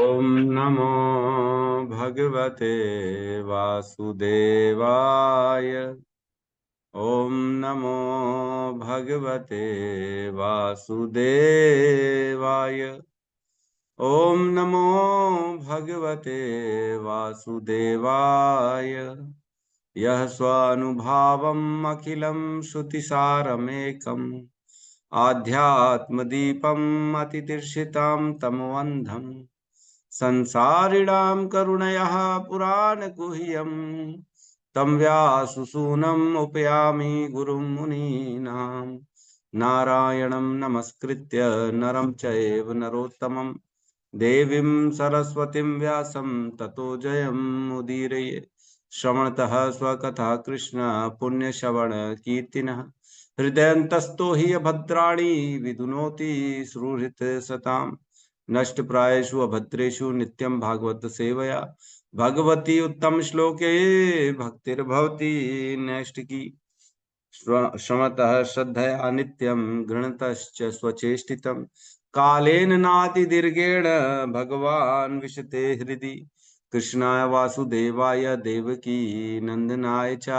ओम नमो भगवते वासुदेवाय। ओम नमो भगवते वासुदेवाय। ओम नमो भगवते वासुदेवाय। यः स्वानुभावम् अखिलं श्रुतिसारमेकम् आध्यात्मदीपम् अतितीर्षितां तमोऽन्धम् संसारिणां करुणयः पुराणगुह्यम् तं व्याससूनम् उपयामि गुरुं मुनीनां। नारायणं नमस्कृत्य नरं चैव नरोत्तमं देवीं सरस्वतीं व्यासं ततो जयमुदीरये। श्रवणतः स्वकथा कृष्ण पुण्यश्रवण कीर्तिनः हृदयन्तस्तो हि भद्राणि विदुनोति सुहृत् सताम्। नष्टप्रायेषु अभद्रेषु नित्यं भागवत सेवया भगवती उत्तम श्लोके भक्तिर्भवति नैष्टिकी। श्रमतः श्रद्धया नित्यं गृणतश्च स्वचेष्टितं कालेन नातिदीर्घेण भगवान् विशते हृदि। कृष्णाय वासुदेवाय देवकी नंदनाय च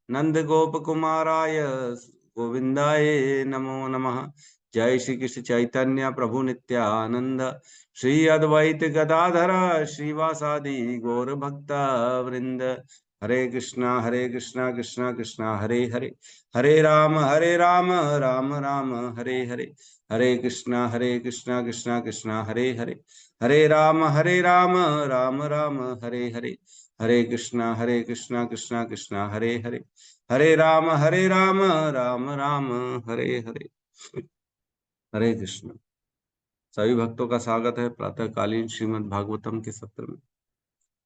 नंदगोपकुमाराय गोविंदाय नमो नमः। जय श्री कृष्ण चैतन्य प्रभु नित्यानंद श्री अद्वैत गदाधर श्रीवासादि गौर भक्त वृंद। हरे कृष्णा कृष्णा कृष्णा हरे हरे, हरे राम राम राम हरे हरे। हरे कृष्णा कृष्णा कृष्णा हरे हरे, हरे राम राम राम हरे हरे। हरे कृष्णा कृष्णा कृष्णा हरे हरे, हरे राम राम राम हरे हरे। हरे कृष्ण। सभी भक्तों का स्वागत है प्रातःकालीन श्रीमद् भागवतम के सत्र में।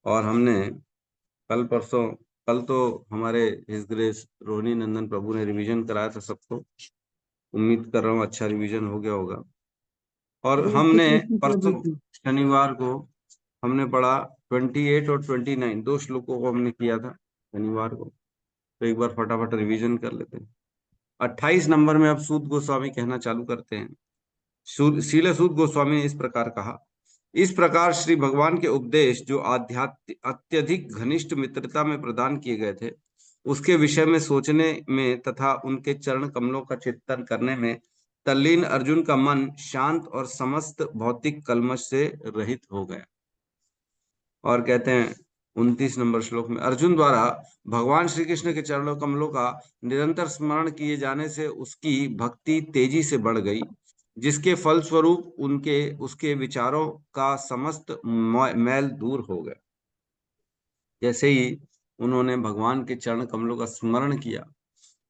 और हमने कल परसों, कल तो हमारे हिज ग्रेस रोहिणी नंदन प्रभु ने रिवीजन कराया था सबको। उम्मीद कर रहा हूँ अच्छा रिवीजन हो गया होगा। और हमने परसों शनिवार को हमने पढ़ा 28 और 29, दो श्लोकों को हमने किया था शनिवार को। तो एक बार फटाफट रिवीजन कर लेते हैं। 28 नंबर में अब सूत गोस्वामी कहना चालू करते हैं। शील सूत गोस्वामी ने इस प्रकार कहा। इस प्रकार श्री भगवान के उपदेश जो आध्यात्म अत्यधिक घनिष्ठ मित्रता में प्रदान किए गए थे, उसके विषय में सोचने में तथा उनके चरण कमलों का चिंतन करने में तल्लीन अर्जुन का मन शांत और समस्त भौतिक कल्मश से रहित हो गया। और कहते हैं 29 नंबर श्लोक में, अर्जुन द्वारा भगवान श्री कृष्ण के चरणों कमलों का निरंतर स्मरण किए जाने से उसकी भक्ति तेजी से बढ़ गई, जिसके फलस्वरूप उनके उसके विचारों का समस्त मैल दूर हो गया। जैसे ही उन्होंने भगवान के चरण कमलों का स्मरण किया,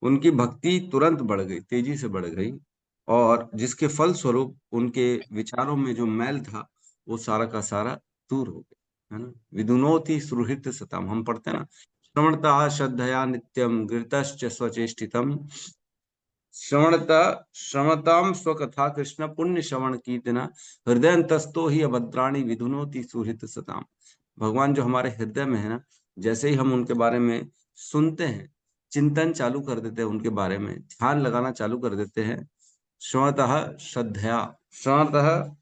उनकी भक्ति तुरंत बढ़ गई, तेजी से बढ़ गई, और जिसके फल स्वरूप उनके विचारों में जो मैल था वो सारा का सारा दूर हो गया, है ना। विदुनोति सुहृत सताम, हम पढ़ते हैं ना, श्रवणता श्रद्धया नित्यम गिरतश्च स्वचेष्टितम श्रवणता श्रवताम स्वकथा कृष्ण पुण्य श्रवण कीर्तना हृदयंतस्तो ही अभद्राणी विधुनोति सुहृत सताम। भगवान जो हमारे हृदय में है ना, जैसे ही हम उनके बारे में सुनते हैं, चिंतन चालू कर देते हैं, उनके बारे में ध्यान लगाना चालू कर देते हैं, श्रवणतः श्रद्धया श्रवणतः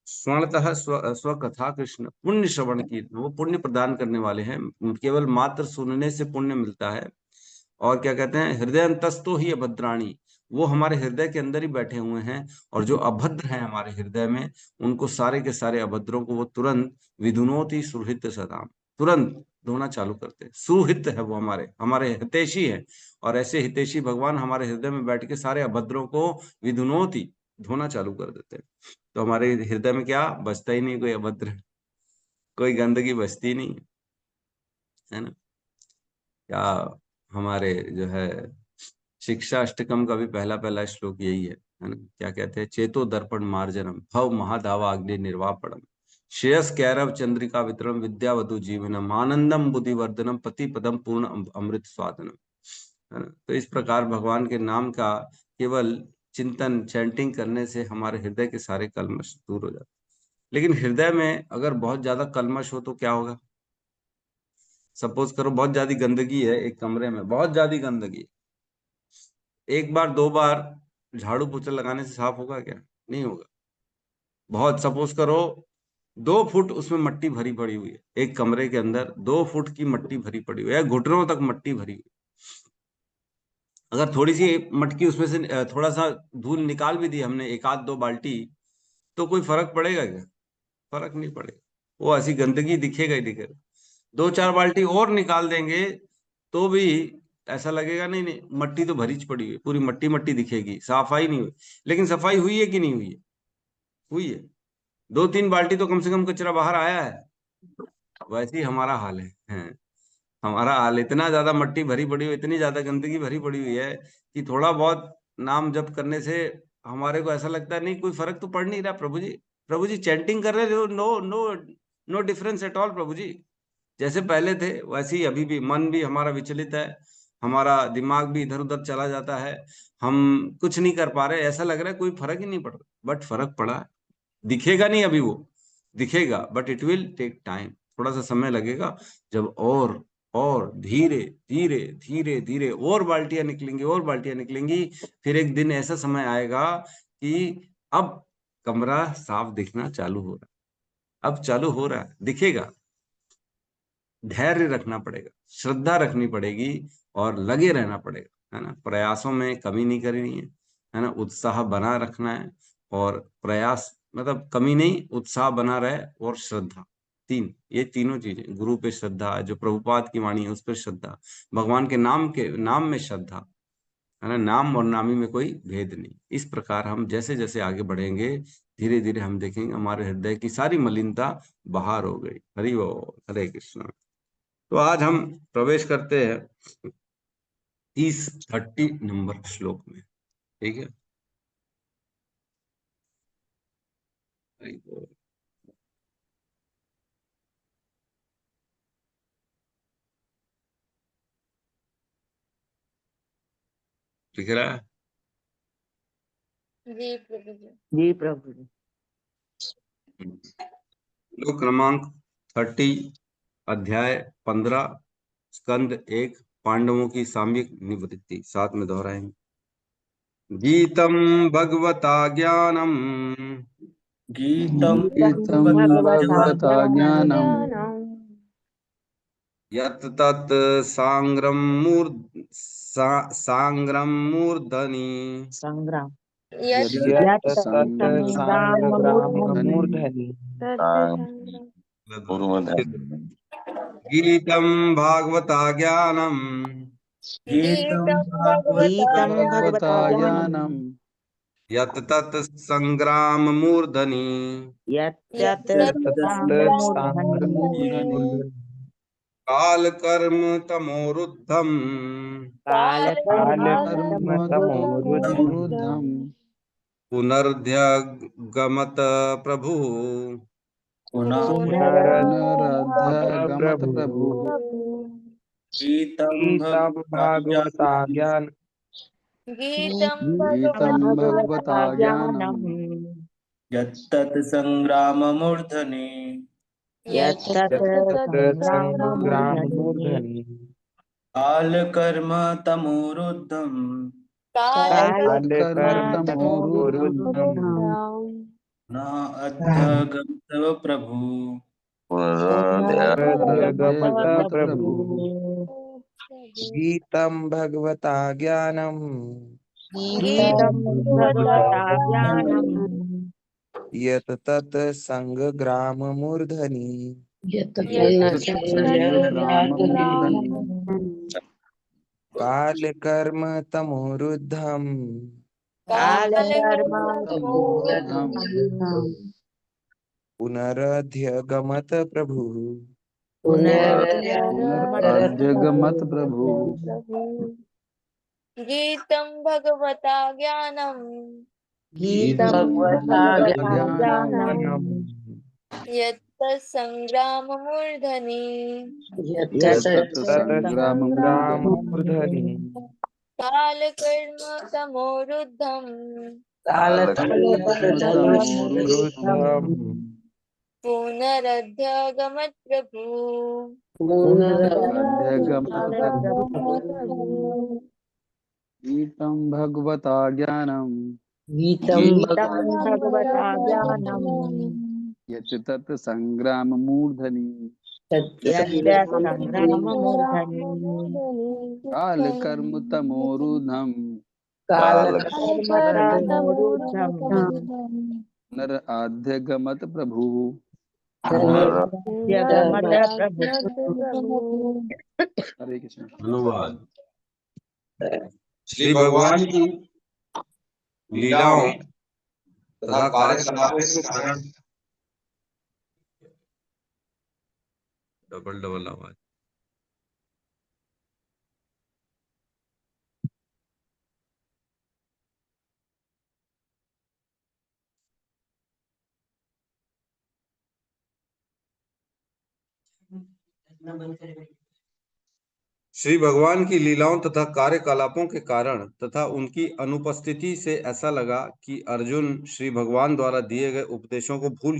स्वर्णतः स्वकथा कृष्ण पुण्य श्रवण की, वो पुण्य प्रदान करने वाले हैं। केवल मात्र सुनने से पुण्य मिलता है। और क्या कहते हैं, हृदय अंतस्तो ही अभद्राणी, वो हमारे हृदय के अंदर ही बैठे हुए हैं, और जो अभद्र हैं हमारे हृदय में, उनको सारे के सारे अभद्रों को वो तुरंत विधुनोति सुहृत सदाम, तुरंत धोना चालू करते हैं। सुहित है वो, हमारे हमारे हितैषी है। और ऐसे हितैषी भगवान हमारे हृदय में बैठ के सारे अभद्रों को विधुनोति धोना चालू कर देते हैं। तो हमारे हृदय में क्या बचता ही नहीं, कोई अभद्र, कोई गंदगी बचती नहीं, है ना। क्या हमारे जो है शिक्षा अष्टकम का भी पहला पहला श्लोक यही है ना। क्या कहते हैं, चेतो दर्पण मार्जनम भव महादावा अग्नि निर्वापणम श्रेयस कैरव चंद्रिका वितरण विद्यावधु जीवनम आनंदम बुद्धिवर्धनम पति पदम पूर्ण अमृत स्वादनम, है ना। तो इस प्रकार भगवान के नाम का केवल चिंतन चैंटिंग करने से हमारे हृदय के सारे कल्मश दूर हो जाते। लेकिन हृदय में अगर बहुत ज्यादा कल्मश हो तो क्या होगा। सपोज करो बहुत ज्यादा गंदगी है एक कमरे में, बहुत ज्यादा गंदगी है, एक बार दो बार झाड़ू पोछा लगाने से साफ होगा क्या? नहीं होगा। बहुत सपोज करो 2 फुट उसमें मट्टी भरी पड़ी हुई है, एक कमरे के अंदर 2 फुट की मट्टी भरी पड़ी हुई है, घुटनों तक मट्टी भरी हुई है। अगर थोड़ी सी मटकी उसमें से थोड़ा सा धूल निकाल भी दी हमने, एक आध 2 बाल्टी, तो कोई फर्क पड़ेगा क्या? फर्क नहीं पड़ेगा, वो ऐसी गंदगी दिखेगा ही दिखेगा। 2-4 बाल्टी और निकाल देंगे तो भी ऐसा लगेगा, नहीं नहीं मट्टी तो भरी पड़ी हुई है, पूरी मट्टी मट्टी दिखेगी, सफाई नहीं हुई। लेकिन सफाई हुई है कि नहीं हुई है? हुई है। 2-3 बाल्टी तो कम से कम कचरा बाहर आया है। वैसे ही हमारा हाल है। हमारा हाल, इतना ज्यादा मट्टी भरी पड़ी हुई, इतनी ज्यादा गंदगी भरी पड़ी हुई है कि थोड़ा बहुत नाम जप करने से हमारे को ऐसा लगता है नहीं, कोई फर्क तो पड़ नहीं रहा प्रभु जी। प्रभु जी चैंटिंग कर रहे हो, no no, no difference at all प्रभु जी। जैसे पहले थे वैसे ही अभी भी मन भी हमारा विचलित है, हमारा दिमाग भी इधर उधर चला जाता है, हम कुछ नहीं कर पा रहे, ऐसा लग रहा है कोई फर्क ही नहीं पड़ रहा। बट फर्क पड़ा, दिखेगा नहीं अभी वो, दिखेगा but it will take time, थोड़ा सा समय लगेगा। जब और धीरे धीरे धीरे धीरे और बाल्टियां निकलेंगी और बाल्टियां निकलेंगी, फिर एक दिन ऐसा समय आएगा कि अब कमरा साफ दिखना चालू हो रहा है, अब चालू हो रहा है, दिखेगा। धैर्य रखना पड़ेगा, श्रद्धा रखनी पड़ेगी, और लगे रहना पड़ेगा, है ना, प्रयासों में कमी नहीं करनी है ना, उत्साह बना रखना है। और प्रयास मतलब कमी नहीं, उत्साह बना रहे, और श्रद्धा, ये तीनों चीजें, गुरु पे श्रद्धा, जो प्रभुपाद की वाणी है उस पर श्रद्धा, भगवान के नाम में श्रद्धा, है ना, नाम और नामी में कोई भेद नहीं। इस प्रकार हम जैसे जैसे आगे बढ़ेंगे, धीरे धीरे हम देखेंगे हमारे हृदय की सारी मलिनता बाहर हो गई। हरि बोल, हरे कृष्ण। तो आज हम प्रवेश करते हैं 30 नंबर श्लोक में। ठीक है, लिख रहा है। जी प्रभु जी। जी प्रभु जी। श्लोक क्रमांक 30, अध्याय 15, स्कंद 1, पांडवों की सामयिक निवृत्ति, साथ में दोहराएंगे। गीतम भगवता ज्ञानम गीतं गीतं भगवता ज्ञानं यत् तत् सांग्रम मूर्धनि संग्राम यत् यत् संग्राममूर्धनि मूर्धनि संग्राम। गीतम भागवता ज्ञानम गीतं गीतं भगवता गीतं भागवता भगवता ज्ञानं ज्ञानं यत् तत् संग्राम मूर्धनि यत् यत् संग्राममूर्धनि काल कर्म तमोरुद्धम कालकर्मतमोरुद्धं पुनर्ध्यगमत प्रभु पुनरध्यगमत प्रभु। प्रभु। गीतं गीतं भागवता ज्ञान गीतं गीतं भगवता भगवता ज्ञानं यत्तत् सङ्ग्राममूर्धनि यत् संग्राममूर्धनि संग्राममूर्धनि कालकर्म तमोरुद्धम् कालकर्मतमोरुद्धं न अध्यगमतव प्रभु। पुनरद्यगमत पुनरध्यगमत प्रभु। प्रभु। गीतं भगवता ज्ञानम् गीतं भगवता ज्ञानं यत् तत् संग्राममूर्धनि यत् संग्राममूर्धनि कालकर्म तमोरुद्धम् कालकर्मतमोरुद्धं पुनरध्यगमत प्रभु। पुनरध्यगमत प्रभु। गीतं भगवता ज्ञानं गीतं भगवता ज्ञानं यत् संग्राममूर्धनि यत् तत् संग्राममूर्धनि संग्राममूर्धनि कालकर्म तमोरुद्धम् कालकर्मतमोरुद्धं पुनरध्यगमत् प्रभु। पुनरध्यगमत प्रभु। गीतं भगवता ज्ञानं गीतं भगवता ज्ञानं यत् तत् सङ्ग्राममूर्धनि यद्य संग्राममूर्धनि कालकर्म तमोरुधम् कालकर्मतमोरुद्धम् नर आध्यगमत प्रभुः नरद्यगमत प्रभु। हरे कृष्ण। अनुवाद। श्री भगवान की लीलाओं तथा कार्यकलापों के कारण डबल आवाज। श्री भगवान की लीलाओं तथा कार्यकलापों के कारण तथा उनकी अनुपस्थिति से ऐसा लगा कि अर्जुन श्री भगवान द्वारा दिए गए उपदेशों को भूल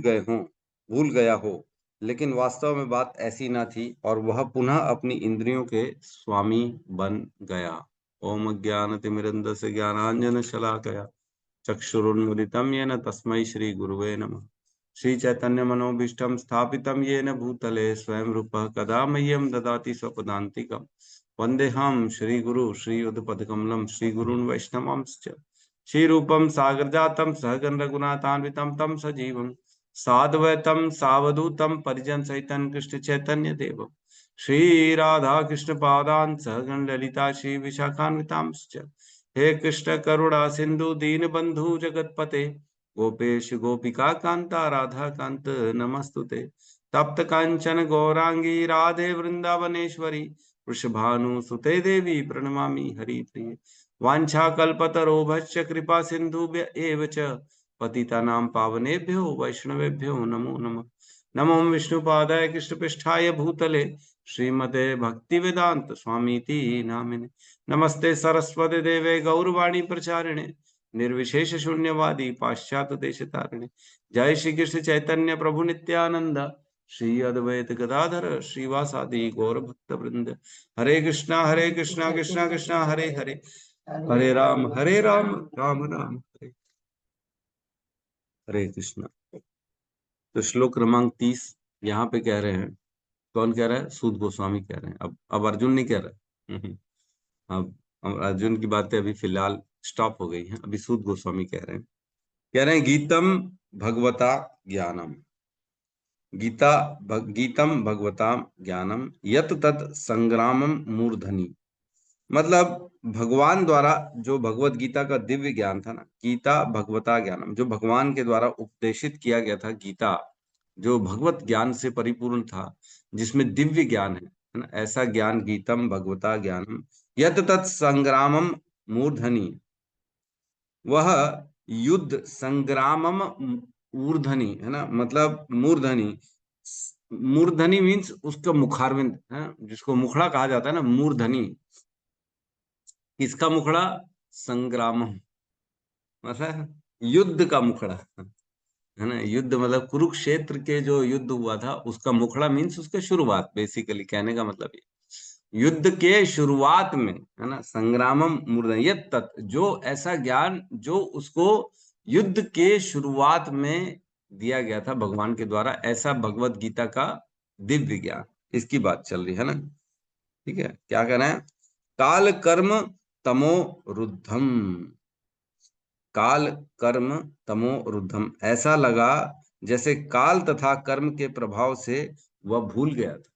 गया हो, लेकिन वास्तव में बात ऐसी न थी और वह पुनः अपनी इंद्रियों के स्वामी बन गया। ओम ज्ञानतिमिरन्धस्य ज्ञानांजन शलाकया चक्षुरुन्मिलितं येन तस्मै श्री गुरुवे नमः। श्री चैतन्य मनोभीष्टं स्थापितं येन भूतले स्वयं रूपः कदा मह्यं ददाति स्वपदान्तिकम्। वन्देऽहं श्रीगुरु श्रीयुतपदकमलं श्रीगुरून् वैष्णवांश्च श्रीरूपं सागरजातं सहगण रघुनाथान्वितं तं सजीवं साद्वैतं सावधूतं परिजन सहितं कृष्ण चैतन्य देवं श्रीराधा कृष्ण पादान् सहगण ललिता श्री विशाखान्वितांश्च। हे कृष्ण करुणा सिंधु दीन बंधु जगतपते गोपेश गोपिका कांता राधा कांत नमस्तुते। तप्त कांचन गौरांगी राधे वृंदावनेश्वरी वृषभानुसुते देवी प्रणमामि हरिप्रिये। वाञ्छाकल्पतरोभश्च कृपा सिन्धुभ्य एव च पतितानां पावनेभ्यो वैष्णवेभ्यो नमो नमः। नमो विष्णुपादाय कृष्णपृष्ठाय भूतले श्रीमते भक्तिवेदांत स्वामीति नामिने। नमस्ते सरस्वती देवे गौरवाणी प्रचारिणे निर्विशेष शून्यवादी पाश्चात्य देशतारिणे। जय श्री कृष्ण चैतन्य प्रभु नित्यानंद श्री अद्वैत गदाधर श्रीवासादि गौर भक्त वृंद। हरे कृष्णा कृष्णा कृष्णा हरे हरे हरे राम राम राम हरे कृष्णा। तो श्लोक क्रमांक 30 यहाँ पे कह रहे हैं, कौन कह रहा है? सूत गोस्वामी कह रहे हैं। अब अर्जुन नहीं कह रहा। अब अर्जुन की बातें अभी फिलहाल स्टॉप हो गई हैं। अभी सूत गोस्वामी कह रहे हैं गीतम भगवता ज्ञानम गीतम भगवता ज्ञानम यत तत् संग्रामम मूर्धनि। मतलब भगवान द्वारा जो भगवत गीता का दिव्य ज्ञान था ना, गीता भगवता ज्ञानम, जो भगवान के द्वारा उपदेशित किया गया था, गीता जो भगवत ज्ञान से परिपूर्ण था, जिसमें दिव्य ज्ञान है ना, ऐसा ज्ञान गीतम भगवता ज्ञानम यत तत् संग्रामम मूर्धनि। वह युद्ध संग्रामम ऊर्धनि है ना, मतलब मूर्धनि। मूर्धनि मीन्स उसका मुखारविंद है, जिसको मुखड़ा कहा जाता है ना, मूर्धनि। किसका मुखड़ा? संग्रामम मतलब युद्ध का मुखड़ा है ना। युद्ध मतलब कुरुक्षेत्र के जो युद्ध हुआ था उसका मुखड़ा मीन्स उसका शुरुआत। बेसिकली कहने का मतलब ये युद्ध के शुरुआत में है ना, संग्रामम मूर्धनि यत् तत्, जो ऐसा ज्ञान जो उसको युद्ध के शुरुआत में दिया गया था भगवान के द्वारा, ऐसा भगवत गीता का दिव्य ज्ञान, इसकी बात चल रही है ना। ठीक है, क्या कहना है? काल कर्म तमो रुद्धम, काल कर्म तमो रुद्धम, ऐसा लगा जैसे काल तथा कर्म के प्रभाव से वह भूल गया था।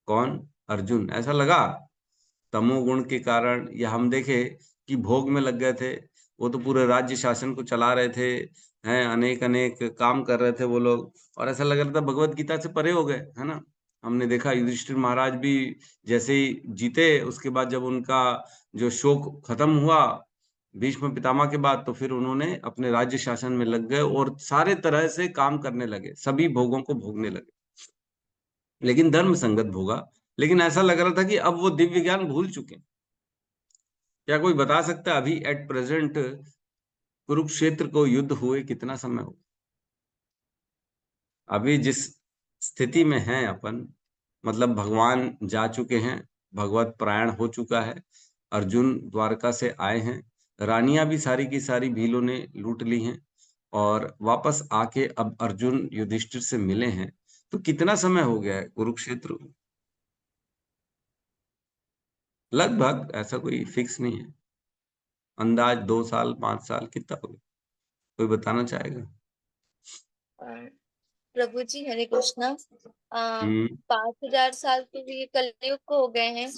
कौन? अर्जुन। ऐसा लगा तमोगुण के कारण, या हम देखे कि भोग में लग गए थे। वो तो पूरे राज्य शासन को चला रहे थे, हैं, अनेक अनेक काम कर रहे थे वो लोग, और ऐसा लग रहा था भगवत गीता से परे हो गए, है ना। हमने देखा युधिष्ठिर महाराज भी जैसे ही जीते, उसके बाद जब उनका जो शोक खत्म हुआ भीष्म पितामह के बाद, तो फिर उन्होंने अपने राज्य शासन में लग गए और सारे तरह से काम करने लगे, सभी भोगों को भोगने लगे, लेकिन धर्म संगत भोगा। लेकिन ऐसा लग रहा था कि अब वो दिव्य ज्ञान भूल चुके। क्या कोई बता सकता है अभी एट प्रेजेंट कुरुक्षेत्र को युद्ध हुए कितना समय हो? अभी जिस स्थिति में हैं अपन, मतलब भगवान जा चुके हैं, भगवत प्राण हो चुका है, अर्जुन द्वारका से आए हैं, रानियां भी सारी की सारी भीलों ने लूट ली हैं, और वापस आके अब अर्जुन युधिष्ठिर से मिले हैं, तो कितना समय हो गया है कुरुक्षेत्र? लगभग, ऐसा कोई फिक्स नहीं है, अंदाज 2 साल 5 साल कितना हो गया, कोई बताना चाहेगा? और प्रभु जी हरे कृष्णा। आ, हम्म 5000 साल तो ये कलयुग को हो गए हैं।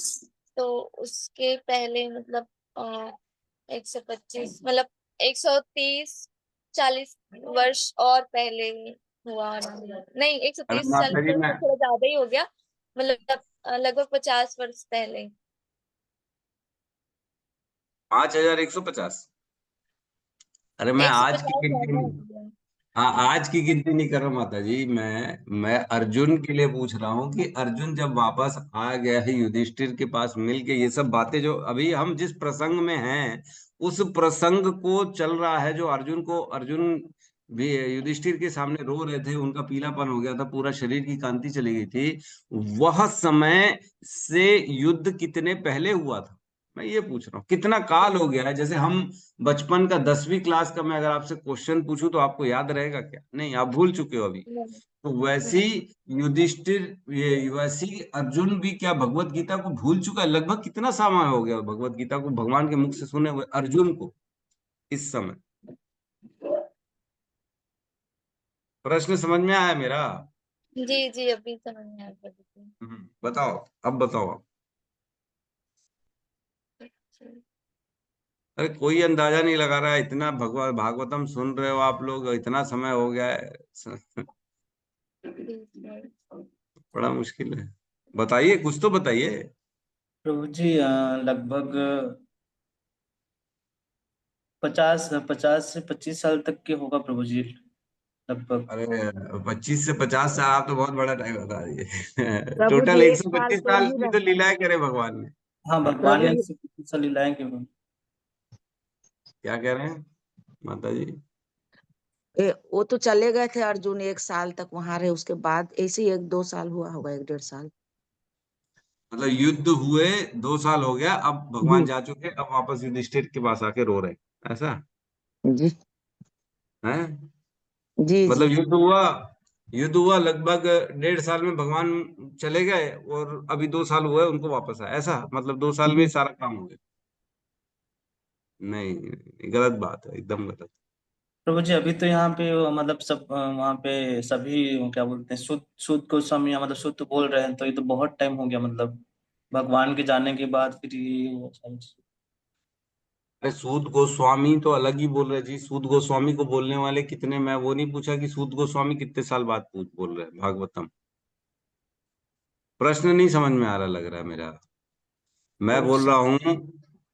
तो उसके पहले मतलब 125 मतलब 130 40 वर्ष और पहले हुआ होना। नहीं, एक सौ अरे तीस माता चालीस जी, वर्ष मैं तो थोड़ा ज्यादा ही हो गया। मतलब लगभग 50 वर्ष पहले। 5150। अरे मैं एक सौ आज की पचास गिनती ज्यादा हो नहीं, गया। हाँ आज की गिनती नहीं कर रहा माता जी, मैं अर्जुन के लिए पूछ रहा हूँ कि अर्जुन जब वापस आ गया है युधिष्ठिर के पास मिल के, ये सब बातें जो अभी हम जिस प्रसंग में हैं, उस प्रसंग को चल रहा है, जो अर्जुन भी युधिष्ठिर के सामने रो रहे थे, उनका पीलापन हो गया था, पूरा शरीर की कांति चली गई थी, वह समय से युद्ध कितने पहले हुआ था, मैं ये पूछ रहा हूँ। कितना काल हो गया है? जैसे हम बचपन का 10वीं क्लास का मैं अगर आपसे क्वेश्चन पूछूं तो आपको याद रहेगा क्या? नहीं, आप भूल चुके हो अभी। नहीं, तो वैसी नहीं। युधिष्ठिर, ये वैसी अर्जुन भी क्या भगवत गीता को भूल चुका है? लगभग कितना समय हो गया भगवत गीता को भगवान के मुख से सुने हुए अर्जुन को इस समय? प्रश्न समझ में आया मेरा? जी जी, अभी समझ में आया प्रभु जी। बताओ, अब बताओ आप। अरे कोई अंदाजा नहीं लगा रहा है, इतना भगवत भागवतम सुन रहे हो आप लोग, इतना समय हो गया है। बड़ा मुश्किल है, बताइए, कुछ तो बताइए। प्रभु जी लगभग 50 से 25 साल तक के होगा प्रभु जी, लगभग। अरे 25 से 50 साल, आप तो बहुत बड़ा टाइम बता दिए। प्रभु टोटल जी एक एक सौ साल पच्चीस तो साल नहीं की तो रहा। लीलाएं करे भगवान ने। हाँ, भगवान प्रभु ने जी 125 साल लीलाएं की। क्या कह रहे हैं माता जी? वो तो चले गए थे अर्जुन, एक साल तक वहां रहे, उसके बाद ऐसे ही 1-2 साल हुआ होगा, 1-1.5 साल। मतलब युद्ध हुए 2 साल हो गया, अब भगवान जी जा चुके, अब वापस युधिष्ठिर के पास आके रो रहे हैं, ऐसा जी है? जी जी। मतलब युद्ध हुआ लगभग 1.5 साल में भगवान चले गए, और अभी 2 साल हुए उनको वापस आए, ऐसा मतलब 2 साल में जी सारा काम हो गया? नहीं, गलत बात है, एकदम गलत। प्रभु जी अभी तो यहाँ पे मतलब सब वहाँ पे सभी क्या बोलते हैं, शुद्ध शुद्ध गोस्वामी मतलब शुद्ध बोल रहे हैं, तो ये तो बहुत टाइम हो गया, मतलब भगवान के जाने के बाद फिर ये हुआ सारी चीज़। अरे सूद गोस्वामी तो अलग ही बोल रहे जी, सूद गोस्वामी को बोलने वाले कितने, मैं वो नहीं पूछा कि सूद गोस्वामी कितने साल बाद पूछ बोल रहे हैं भागवतम। प्रश्न नहीं समझ में आ रहा लग रहा है मेरा। मैं बहुत बोल रहा सा- हूं,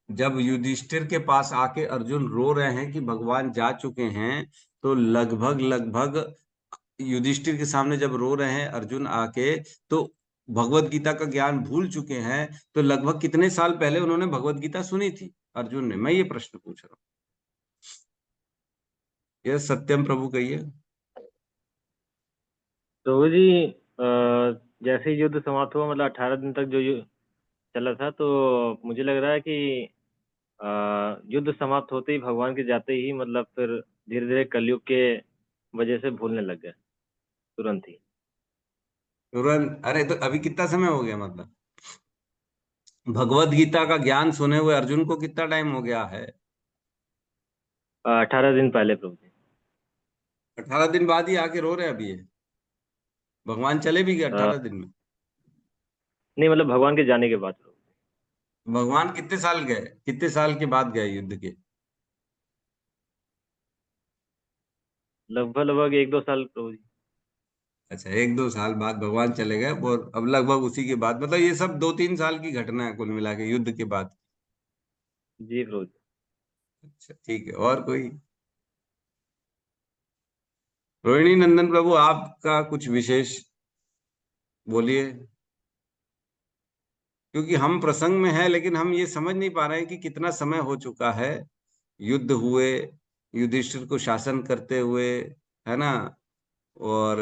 जब युधिष्ठिर के पास आके अर्जुन रो रहे हैं कि भगवान जा चुके हैं, तो लगभग लगभग युधिष्ठिर के सामने जब रो रहे हैं अर्जुन आके, तो भगवत गीता का ज्ञान भूल चुके हैं, तो लगभग कितने साल पहले उन्होंने भगवत गीता सुनी थी अर्जुन ने? मैं ये प्रश्न पूछ रहा हूँ। ये सत्यम प्रभु कहिए। प्रभु जी जैसे ही युद्ध समाप्त हुआ, मतलब 18 दिन तक जो चला था, तो मुझे लग रहा है कि युद्ध समाप्त होते ही, भगवान के जाते ही, मतलब फिर धीरे धीरे कलयुग के वजह से भूलने लग गए तुरंत ही। तुरंत? अरे तो अभी कितना समय हो गया मतलब? भगवत गीता का ज्ञान सुने हुए अर्जुन को कितना टाइम हो गया है? 18 दिन पहले प्रभु जी। 18 दिन बाद ही आके रो रहे हैं अभी ये? भगवान चले भी गए अ, 18 दिन में? नहीं, मतलब भगवान के जाने के बाद प्रभु। भगवान कितने साल गए, कितने साल के बाद गए युद्ध के? लगभग लगभग 1-2 साल प्रभु जी। अच्छा, 1-2 साल बाद भगवान चले गए, और अब लगभग उसी के बाद, मतलब ये सब 2-3 साल की घटना है कुल मिला के युद्ध के बाद। जी प्रभु जी। अच्छा ठीक है, और कोई? रोहिणी नंदन प्रभु, आपका कुछ विशेष बोलिए, क्योंकि हम प्रसंग में हैं, लेकिन हम ये समझ नहीं पा रहे हैं कि कितना समय हो चुका है युद्ध हुए, युधिष्ठिर को शासन करते हुए, है ना? और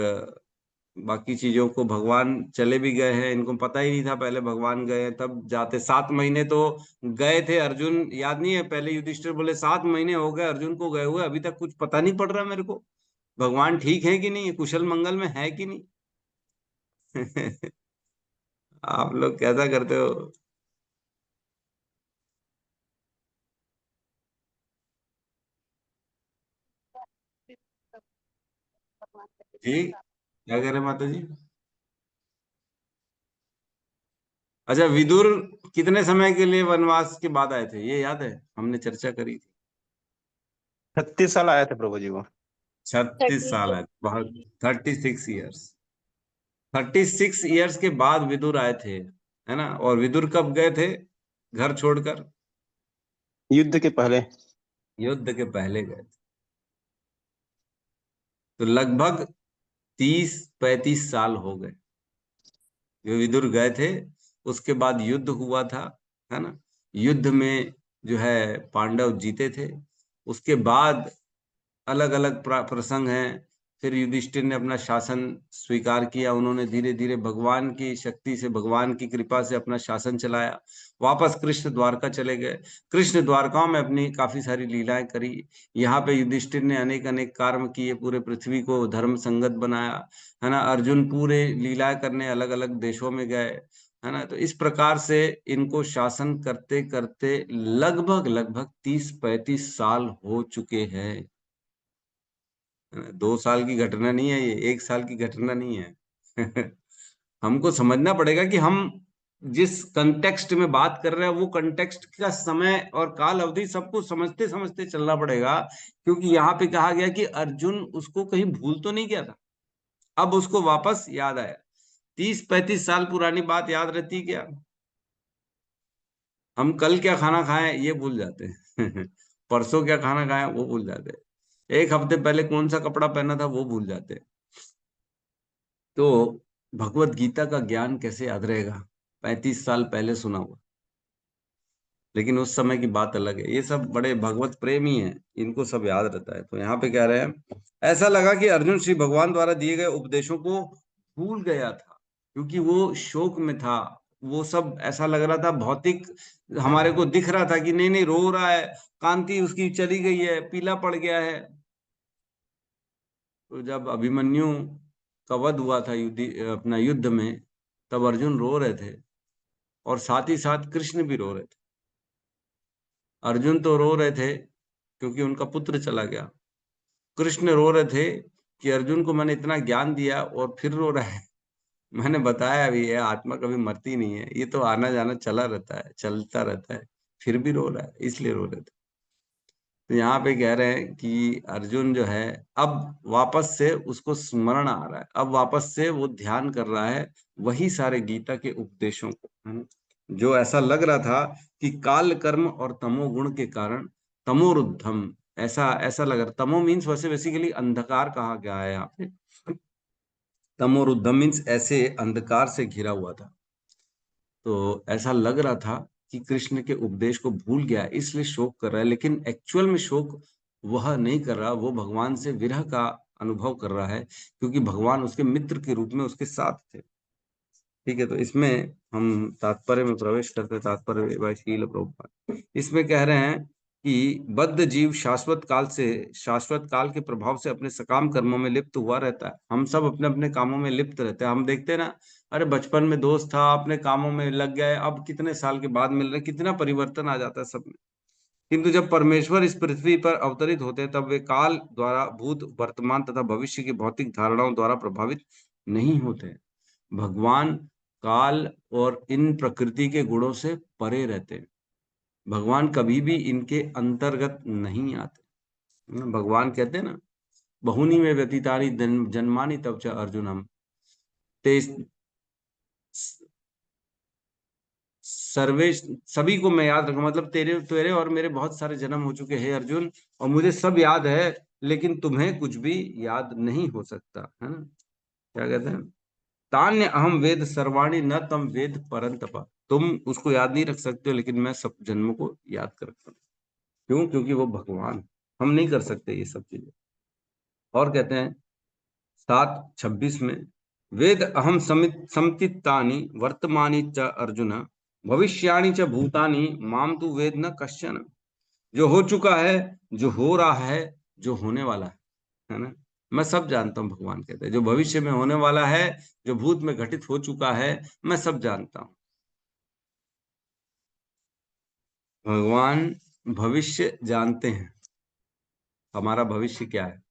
बाकी चीजों को भगवान चले भी गए हैं, इनको पता ही नहीं था पहले भगवान गए हैं, तब जाते 7 महीने तो गए थे अर्जुन, याद नहीं है? पहले युधिष्ठिर बोले 7 महीने हो गए अर्जुन को गए हुए, अभी तक कुछ पता नहीं पड़ रहा मेरे को, भगवान ठीक है कि नहीं, कुशल मंगल में है कि नहीं। आप लोग कैसा करते हो? जी क्या कह रहे हैं माता जी? अच्छा, विदुर कितने समय के लिए वनवास के बाद आए थे, ये याद है? हमने चर्चा करी थी। 36 साल आए थे प्रभु जी वो। 36 साल आए, बहुत। 36 ईयर्स, 36 ईयर्स के बाद विदुर आए थे, है ना? और विदुर कब गए थे घर छोड़कर? युद्ध के पहले। युद्ध के पहले गए थे। तो लगभग 30-35 साल हो गए जो विदुर गए थे। उसके बाद युद्ध हुआ था, है ना? युद्ध में जो है पांडव जीते थे। उसके बाद अलग अलग प्रसंग हैं। फिर युधिष्ठिर ने अपना शासन स्वीकार किया, उन्होंने धीरे धीरे भगवान की शक्ति से, भगवान की कृपा से अपना शासन चलाया। वापस कृष्ण द्वारका चले गए, कृष्ण द्वारका में अपनी काफी सारी लीलाएं करी। यहाँ पे युधिष्ठिर ने अनेक अनेक कर्म किए, पूरे पृथ्वी को धर्म संगत बनाया, है ना? अर्जुन पूरे लीलाएं करने अलग अलग देशों में गए, है ना? तो इस प्रकार से इनको शासन करते करते लगभग लगभग 30-35 साल हो चुके हैं। 2 साल की घटना नहीं है ये, 1 साल की घटना नहीं है। हमको समझना पड़ेगा कि हम जिस कंटेक्स्ट में बात कर रहे हैं वो कंटेक्स्ट का समय और काल अवधि सबको समझते समझते चलना पड़ेगा। क्योंकि यहाँ पे कहा गया कि अर्जुन उसको कहीं भूल तो नहीं गया था, अब उसको वापस याद आया। 30-35 साल पुरानी बात याद रहती क्या? हम कल क्या खाना खाएं ये भूल जाते हैं। परसों क्या खाना खाएं वो भूल जाते हैं। 1 हफ्ते पहले कौन सा कपड़ा पहना था वो भूल जाते हैं। तो भगवत गीता का ज्ञान कैसे याद रहेगा? 35 साल पहले सुना हुआ, लेकिन उस समय की बात अलग है। ये सब बड़े भगवत प्रेमी हैं, इनको सब याद रहता है। तो यहाँ पे कह रहे हैं, ऐसा लगा कि अर्जुन श्री भगवान द्वारा दिए गए उपदेशों को भूल गया था, क्योंकि वो शोक में था। वो सब ऐसा लग रहा था, भौतिक हमारे को दिख रहा था कि नहीं नहीं रो रहा है, कांति उसकी चली गई है, पीला पड़ गया है। तो जब अभिमन्यु का वध हुआ था अपना युद्ध में, तब अर्जुन रो रहे थे और साथ ही साथ कृष्ण भी रो रहे थे। अर्जुन तो रो रहे थे क्योंकि उनका पुत्र चला गया, कृष्ण रो रहे थे कि अर्जुन को मैंने इतना ज्ञान दिया और फिर रो रहा है। मैंने बताया अभी, ये आत्मा कभी मरती नहीं है, ये तो आना जाना चला रहता है, चलता रहता है, फिर भी रो रहा है, इसलिए रो रहे थे। तो यहाँ पे कह रहे हैं कि अर्जुन जो है अब वापस से उसको स्मरण आ रहा है, अब वापस से वो ध्यान कर रहा है वही सारे गीता के उपदेशों को, है ना? जो ऐसा लग रहा था कि काल कर्म और तमोगुण के कारण तमोरुद्धम, ऐसा ऐसा लग रहा। तमो मीन्स वैसे बेसिकली अंधकार कहा गया है यहाँ पे। तमोरुद्धम मीन्स ऐसे अंधकार से घिरा हुआ था। तो ऐसा लग रहा था कि कृष्ण के उपदेश को भूल गया, इसलिए शोक कर रहा है। लेकिन एक्चुअल में शोक वह नहीं कर रहा, वो भगवान से विरह का अनुभव कर रहा है, क्योंकि भगवान उसके मित्र के रूप में उसके साथ थे। ठीक है, तो इसमें हम तात्पर्य में प्रवेश करते हैं। तात्पर्य बाय श्रील प्रभुपाद इसमें कह रहे हैं कि बद्ध जीव शाश्वत काल के प्रभाव से अपने सकाम कर्मों में लिप्त हुआ रहता है। हम सब अपने अपने कामों में लिप्त रहते हैं। हम देखते हैं ना, अरे बचपन में दोस्त था, अपने कामों में लग गए, अब कितने साल के बाद मिल रहे, कितना परिवर्तन आ जाता है सब में। किंतु जब परमेश्वर इस पृथ्वी पर अवतरित होते हैं, तब वे काल द्वारा भूत, वर्तमान तथा भविष्य की भौतिक धारणाओं द्वारा प्रभावित नहीं होते हैं। भगवान काल और इन प्रकृति के गुणों से परे रहते हैं। भगवान कभी भी इनके अंतर्गत नहीं आते। भगवान कहते हैं ना, बहुनी में व्यतीतानि जन्मानि तब च अर्जुनम ते सर्वे, सभी को मैं याद रखूं, मतलब तेरे तेरे और मेरे बहुत सारे जन्म हो चुके हैं अर्जुन, और मुझे सब याद है, लेकिन तुम्हें कुछ भी याद नहीं हो सकता, है ना? क्या कहते हैं, तान्य अहम वेद सर्वाणि न तम वेद परंतप। तुम उसको याद नहीं रख सकते हो, लेकिन मैं सब जन्मों को याद कर रखता हूँ। क्यों? क्योंकि वो भगवान, हम नहीं कर सकते ये सब चीजें। और कहते हैं 7:26 में, वेद अहम समतित्तानि वर्तमानि च अर्जुन भविष्याणि च भूतानि माम तु वेद न कश्चन। जो हो चुका है, जो हो रहा है, जो होने वाला है ना, मैं सब जानता हूं। भगवान कहते हैं जो भविष्य में होने वाला है, जो भूत में घटित हो चुका है, मैं सब जानता हूं। भगवान भविष्य जानते हैं, हमारा भविष्य क्या है,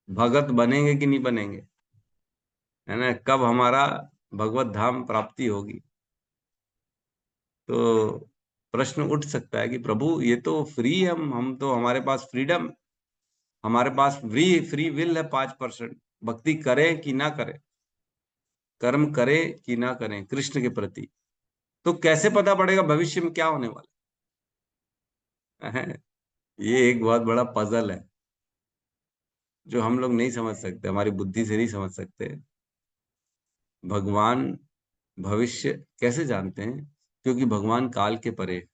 भगत बनेंगे कि नहीं बनेंगे, है ना, कब हमारा भगवत धाम प्राप्ति होगी। तो प्रश्न उठ सकता है कि प्रभु ये तो फ्री है, हम तो, हमारे पास फ्रीडम, हमारे पास फ्री फ्री विल है 5%, भक्ति करें कि ना करें, कर्म करें कि ना करें कृष्ण के प्रति, तो कैसे पता पड़ेगा भविष्य में क्या होने वाला है। ये एक बहुत बड़ा पजल है जो हम लोग नहीं समझ सकते, हमारी बुद्धि से नहीं समझ सकते। भगवान भविष्य कैसे जानते हैं? क्योंकि भगवान काल के परे,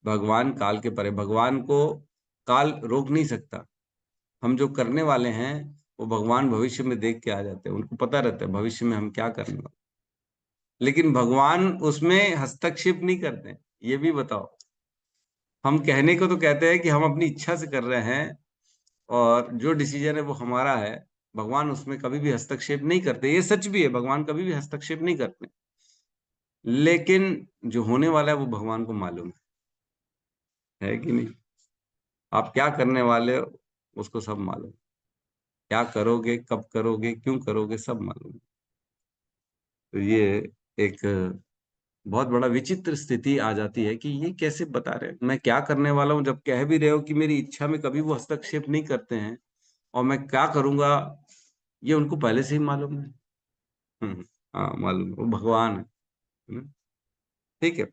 भगवान काल के परे, भगवान को काल रोक नहीं सकता। हम जो करने वाले हैं वो भगवान भविष्य में देख के आ जाते हैं, उनको पता रहता है भविष्य में हम क्या करने वाले, लेकिन भगवान उसमें हस्तक्षेप नहीं करते। ये भी बताओ, हम कहने को तो कहते हैं कि हम अपनी इच्छा से कर रहे हैं और जो डिसीजन है वो हमारा है, भगवान उसमें कभी भी हस्तक्षेप नहीं करते। ये सच भी है, भगवान कभी भी हस्तक्षेप नहीं करते, लेकिन जो होने वाला है वो भगवान को मालूम है कि नहीं? आप क्या करने वाले हो उसको सब मालूम, क्या करोगे, कब करोगे, क्यों करोगे, सब मालूम है। तो ये एक बहुत बड़ा विचित्र स्थिति आ जाती है कि ये कैसे बता रहे हैं मैं क्या करने वाला हूं, जब कह भी रहे हो कि मेरी इच्छा में कभी वो हस्तक्षेप नहीं करते हैं, और मैं क्या करूंगा ये उनको पहले से ही मालूम है। हाँ मालूम है, वो भगवान है। ठीक है।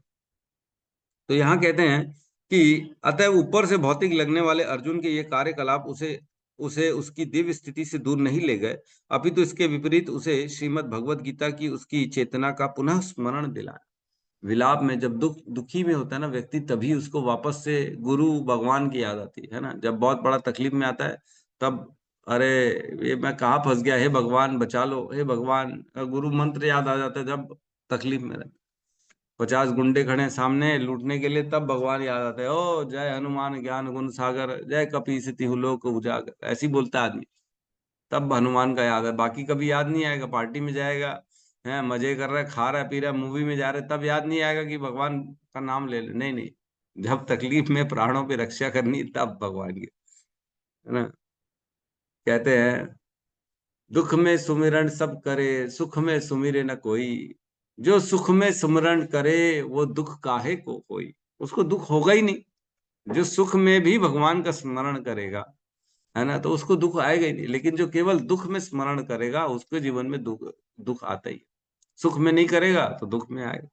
तो यहाँ कहते हैं कि अतः ऊपर से भौतिक लगने वाले अर्जुन के ये कार्यकलाप उसे उसे उसकी दिव्य स्थिति से दूर नहीं ले गए, अपितु इसके विपरीत उसे श्रीमद् भगवत गीता की उसकी चेतना का पुनः स्मरण दिलाया। विलाप में जब दुखी में होता है ना व्यक्ति, तभी उसको वापस से गुरु भगवान की याद आती है ना। जब बहुत बड़ा तकलीफ में आता है तब, अरे ये मैं कहाँ फंस गया, हे भगवान बचा लो, हे भगवान, गुरु मंत्र याद आ जाता है जब तकलीफ में रहता है। 50 गुंडे खड़े हैं सामने लूटने के लिए, तब भगवान याद आता है, ओ जय हनुमान ज्ञान गुण सागर, जय कपीस तिहु लोक उजागर, ऐसी बोलता है आदमी, तब हनुमान का याद है। बाकी कभी याद नहीं आएगा, पार्टी में जाएगा है, मजे कर रहा है, खा रहा है, पी रहा है, मूवी में जा रहे, तब याद नहीं आएगा कि भगवान का नाम ले ले। नहीं नहीं, जब तकलीफ में प्राणों पे रक्षा करनी है, तब भगवान की, है ना। कहते हैं दुख में सुमिरन सब करे, सुख में सुमिरे न कोई, जो सुख में सुमिरन करे वो दुख काहे को कोई। उसको दुख होगा ही नहीं। जो सुख में भी भगवान का स्मरण करेगा, है ना, तो उसको दुख आएगा ही नहीं। लेकिन जो केवल दुख में स्मरण करेगा उसके जीवन में दुख दुख आता ही है। सुख में नहीं करेगा तो दुख में आएगा।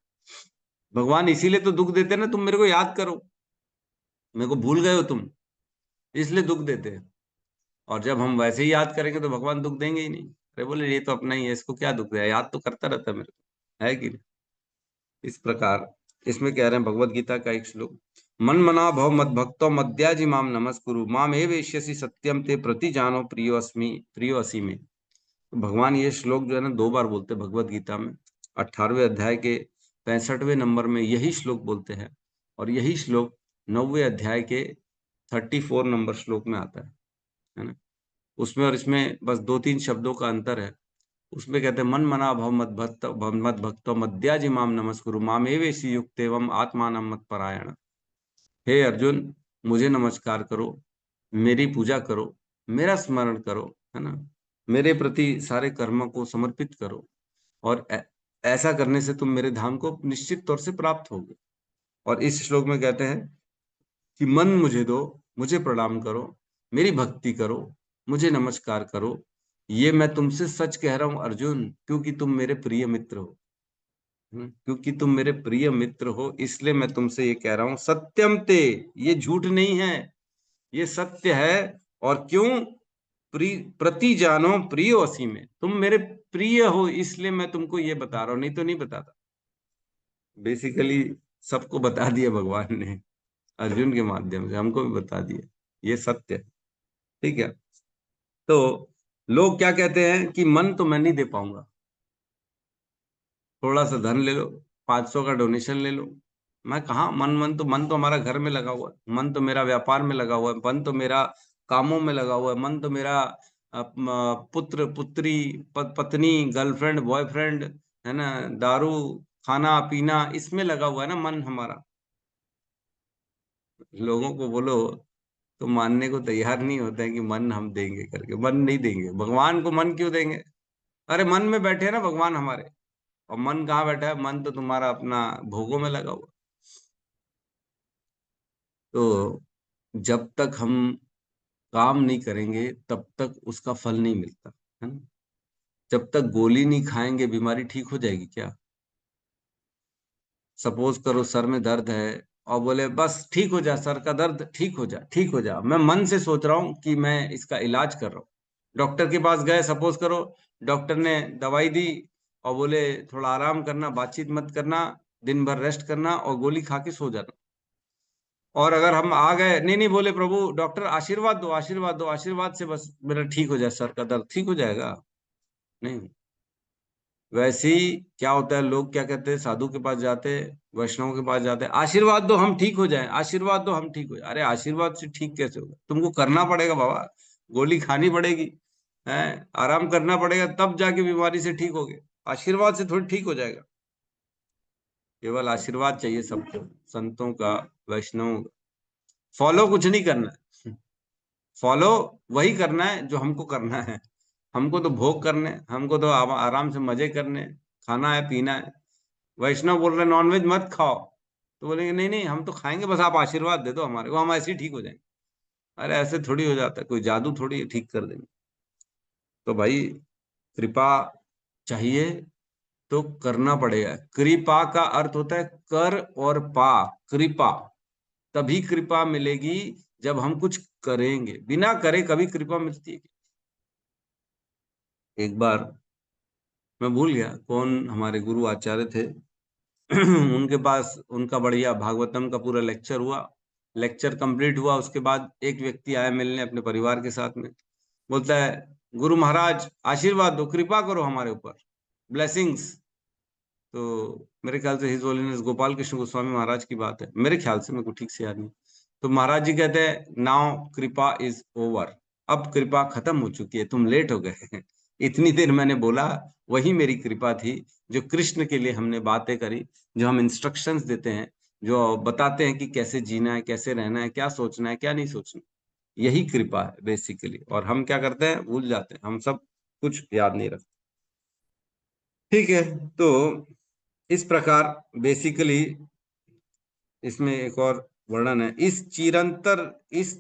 भगवान इसीलिए तो दुख देते हैं ना, तुम मेरे को याद करो, मेरे को भूल गए हो तुम, इसलिए दुख देते हैं। और जब हम वैसे ही याद करेंगे तो भगवान दुख देंगे ही नहीं। अरे बोले ये तो अपना ही है, इसको क्या दुख है, याद तो करता रहता है मेरे को, है कि नहीं। इस प्रकार इसमें कह रहे हैं भगवत गीता का एक श्लोक, मन मना भव मद भक्तो मद्याजी माम नमस्कुरु माम एवेष्यसि सत्यम ते प्रति जानो प्रियो अस्मि प्रियो असी में। तो भगवान ये श्लोक जो है ना 2 बार बोलते हैं भगवत गीता में। 18वें अध्याय के 65वें नंबर में यही श्लोक बोलते हैं, और यही श्लोक 9वें अध्याय के 34 नंबर श्लोक में आता है ना। उसमें और इसमें बस 2-3 शब्दों का अंतर है। उसमें कहते हैं मन मना भव मद भक्तो मद्याजी माम नमस्कुरु माम एवेषि युक्त एवं आत्मानं मत परायण। हे अर्जुन, मुझे नमस्कार करो, मेरी पूजा करो, मेरा स्मरण करो, है ना, मेरे प्रति सारे कर्मों को समर्पित करो, और ऐसा करने से तुम मेरे धाम को निश्चित तौर से प्राप्त होगे। और इस श्लोक में कहते हैं कि मन मुझे दो, मुझे प्रणाम करो, मेरी भक्ति करो, मुझे नमस्कार करो। ये मैं तुमसे सच कह रहा हूं अर्जुन, क्योंकि तुम मेरे प्रिय मित्र हो। क्योंकि तुम मेरे प्रिय मित्र हो इसलिए मैं तुमसे ये कह रहा हूं, सत्यम ते, ये झूठ नहीं है, ये सत्य है। और क्यों? प्रति जानो प्रियो असी में, तुम मेरे प्रिय हो इसलिए मैं तुमको ये बता रहा हूं, नहीं तो नहीं बताता। बेसिकली सबको बता दिया भगवान ने, अर्जुन के माध्यम से हमको भी बता दिया, ये सत्य है। ठीक है। तो लोग क्या कहते हैं कि मन तो मैं नहीं दे पाऊंगा, थोड़ा सा धन ले लो, 500 का डोनेशन ले लो। मैं कहा मन तो हमारा घर में लगा हुआ है, मन तो मेरा व्यापार में लगा हुआ है, मन तो मेरा कामों में लगा हुआ है, मन तो मेरा पुत्र पुत्री पत्नी गर्लफ्रेंड बॉयफ्रेंड, है ना, दारू खाना पीना, इसमें लगा हुआ है ना मन हमारा। लोगों को बोलो तो मानने को तैयार नहीं होते हैं कि मन हम देंगे करके। मन नहीं देंगे, भगवान को मन क्यों देंगे? अरे मन में बैठे हैं ना भगवान हमारे। और मन कहाँ बैठा है? मन तो तुम्हारा अपना भोगों में लगा हुआ। तो जब तक हम काम नहीं करेंगे तब तक उसका फल नहीं मिलता, है ना। जब तक गोली नहीं खाएंगे बीमारी ठीक हो जाएगी क्या? सपोज करो सर में दर्द है और बोले बस ठीक हो जा, सर का दर्द ठीक हो जा, ठीक हो जा। मैं मन से सोच रहा हूं कि मैं इसका इलाज कर रहा हूँ। डॉक्टर के पास गए, सपोज करो, डॉक्टर ने दवाई दी और बोले थोड़ा आराम करना, बातचीत मत करना, दिन भर रेस्ट करना और गोली खा के सो जाना। और अगर हम आ गए, नहीं नहीं बोले प्रभु डॉक्टर आशीर्वाद दो, आशीर्वाद दो, आशीर्वाद से बस मेरा ठीक हो जाए, सर का दर्द ठीक हो जाएगा? नहीं। वैसे ही क्या होता है, लोग क्या कहते हैं, साधु के पास जाते, वैष्णव के पास जाते, आशीर्वाद दो हम ठीक हो जाएं, आशीर्वाद दो हम ठीक हो जाए। अरे आशीर्वाद से ठीक कैसे होगा? तुमको करना पड़ेगा बाबा, गोली खानी पड़ेगी, है, आराम करना पड़ेगा, तब जाके बीमारी से ठीक होगे। आशीर्वाद से थोड़ी ठीक हो जाएगा। केवल आशीर्वाद चाहिए सबको, संतों का, वैष्णव। फॉलो कुछ नहीं करना है, फॉलो वही करना है जो हमको करना है। हमको तो भोग करने, हमको तो आराम से मजे करने, खाना है पीना है। वैष्णव बोल रहे नॉनवेज मत खाओ, तो बोलेंगे नहीं नहीं हम तो खाएंगे, बस आप आशीर्वाद दे दो हमारे को, हम ऐसे ही ठीक हो जाएंगे। अरे ऐसे थोड़ी हो जाता है, कोई जादू थोड़ी ठीक कर देंगे। तो भाई कृपा चाहिए तो करना पड़ेगा। कृपा का अर्थ होता है कर और पा। कृपा, तभी कृपा मिलेगी जब हम कुछ करेंगे। बिना करे कभी कृपा मिलती है? एक बार मैं भूल गया कौन हमारे गुरु आचार्य थे, उनके पास उनका बढ़िया भागवतम का पूरा लेक्चर हुआ। लेक्चर कंप्लीट हुआ, उसके बाद एक व्यक्ति आया मिलने अपने परिवार के साथ में। बोलता है गुरु महाराज आशीर्वाद दो, कृपा करो हमारे ऊपर, ब्लेसिंग्स। तो मेरे ख्याल से हिज होलीनेस गोपाल कृष्ण गोस्वामी महाराज की बात है, मेरे ख्याल से, मेरे को ठीक से याद नहीं। तो महाराज जी कहते हैं नाउ कृपा इज ओवर, अब कृपा खत्म हो चुकी है, तुम लेट हो गए। इतनी देर मैंने बोला, वही मेरी कृपा थी। जो कृष्ण के लिए हमने बातें करी, जो हम इंस्ट्रक्शंस देते हैं, जो बताते हैं कि कैसे जीना है, कैसे रहना है, क्या सोचना है, क्या नहीं सोचना, यही कृपा है बेसिकली। और हम क्या करते हैं, भूल जाते हैं, हम सब कुछ याद नहीं रखते। ठीक है, तो इस प्रकार बेसिकली इसमें एक और वर्णन है। इस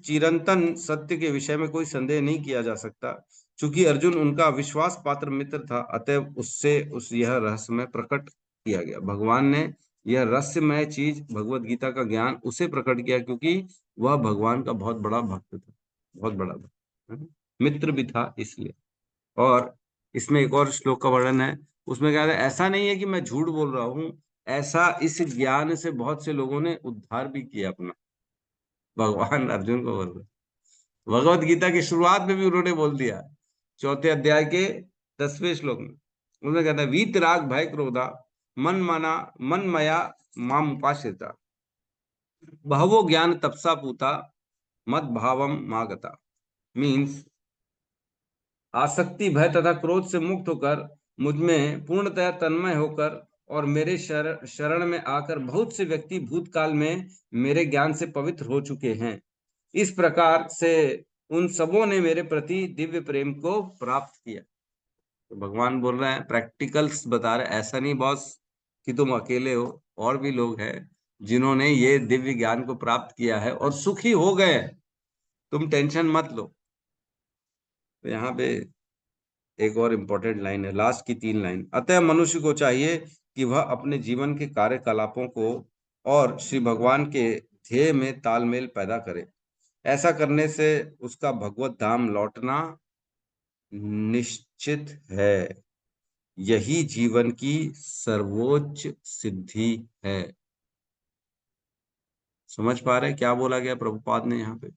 चिरंतन सत्य के विषय में कोई संदेह नहीं किया जा सकता। चूंकि अर्जुन उनका विश्वास पात्र मित्र था, अतएव उससे यह रहस्यमय प्रकट किया गया। भगवान ने यह रहस्यमय चीज, भगवत गीता का ज्ञान, उसे प्रकट किया क्योंकि वह भगवान का बहुत बड़ा भक्त था, बहुत बड़ा भक्त, है ना? मित्र भी था इसलिए। और इसमें एक और श्लोक का वर्णन है, उसमें क्या है, ऐसा नहीं है कि मैं झूठ बोल रहा हूं, ऐसा इस ज्ञान से बहुत से लोगों ने उद्धार भी किया अपना। भगवान अर्जुन को बोल रहे, भगवत गीता की शुरुआत में भी उन्होंने बोल दिया, चौथे अध्याय के 10वें श्लोक में उन्होंने कहता है वीत राग भय क्रोधा मन मया माम उपाश्रिता बहवो ज्ञान तपसा पूता मद भावम मागता। मीन्स आसक्ति भय तथा क्रोध से मुक्त होकर मुझ में पूर्णतया तन्मय होकर और मेरे शरण में आकर बहुत से व्यक्ति भूतकाल में मेरे ज्ञान से पवित्र हो चुके हैं। इस प्रकार से उन सबों ने मेरे प्रति दिव्य प्रेम को प्राप्त किया। तो भगवान बोल रहे हैं, प्रैक्टिकल्स बता रहे, ऐसा नहीं बॉस कि तुम अकेले हो, और भी लोग हैं जिन्होंने ये दिव्य ज्ञान को प्राप्त किया है और सुखी हो गए। तुम टेंशन मत लो। तो यहाँ पे एक और इंपॉर्टेंट लाइन है, लास्ट की 3 लाइन। अतः मनुष्य को चाहिए कि वह अपने जीवन के कार्यकलापों को और श्री भगवान के ध्येय में तालमेल पैदा करे। ऐसा करने से उसका भगवत धाम लौटना निश्चित है। यही जीवन की सर्वोच्च सिद्धि है। समझ पा रहे क्या बोला गया प्रभुपाद ने यहाँ पे?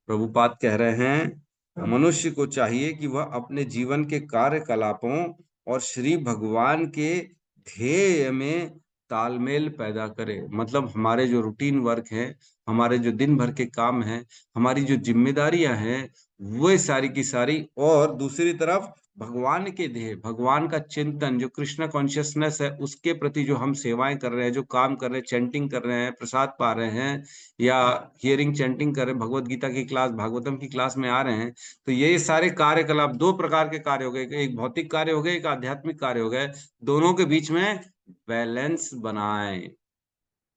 प्रभुपाद कह रहे हैं मनुष्य को चाहिए कि वह अपने जीवन के कार्यकलापों और श्री भगवान के ध्येय में तालमेल पैदा करे। मतलब हमारे जो रूटीन वर्क है, हमारे जो दिन भर के काम हैं, हमारी जो जिम्मेदारियां हैं, वो सारी की सारी, और दूसरी तरफ भगवान के ध्येय, भगवान का चिंतन, जो कृष्ण कॉन्शियसनेस है, उसके प्रति जो हम सेवाएं कर रहे हैं, जो काम कर रहे हैं, चैंटिंग कर रहे हैं, प्रसाद पा रहे हैं, या हियरिंग चैंटिंग कर रहे हैं, भगवत गीता की क्लास, भागवतम की क्लास में आ रहे हैं, तो ये सारे कार्यकलाप, दो प्रकार के कार्य हो गए, एक भौतिक कार्य हो गए, एक आध्यात्मिक कार्य हो गए। दोनों के बीच में बैलेंस बनाएं।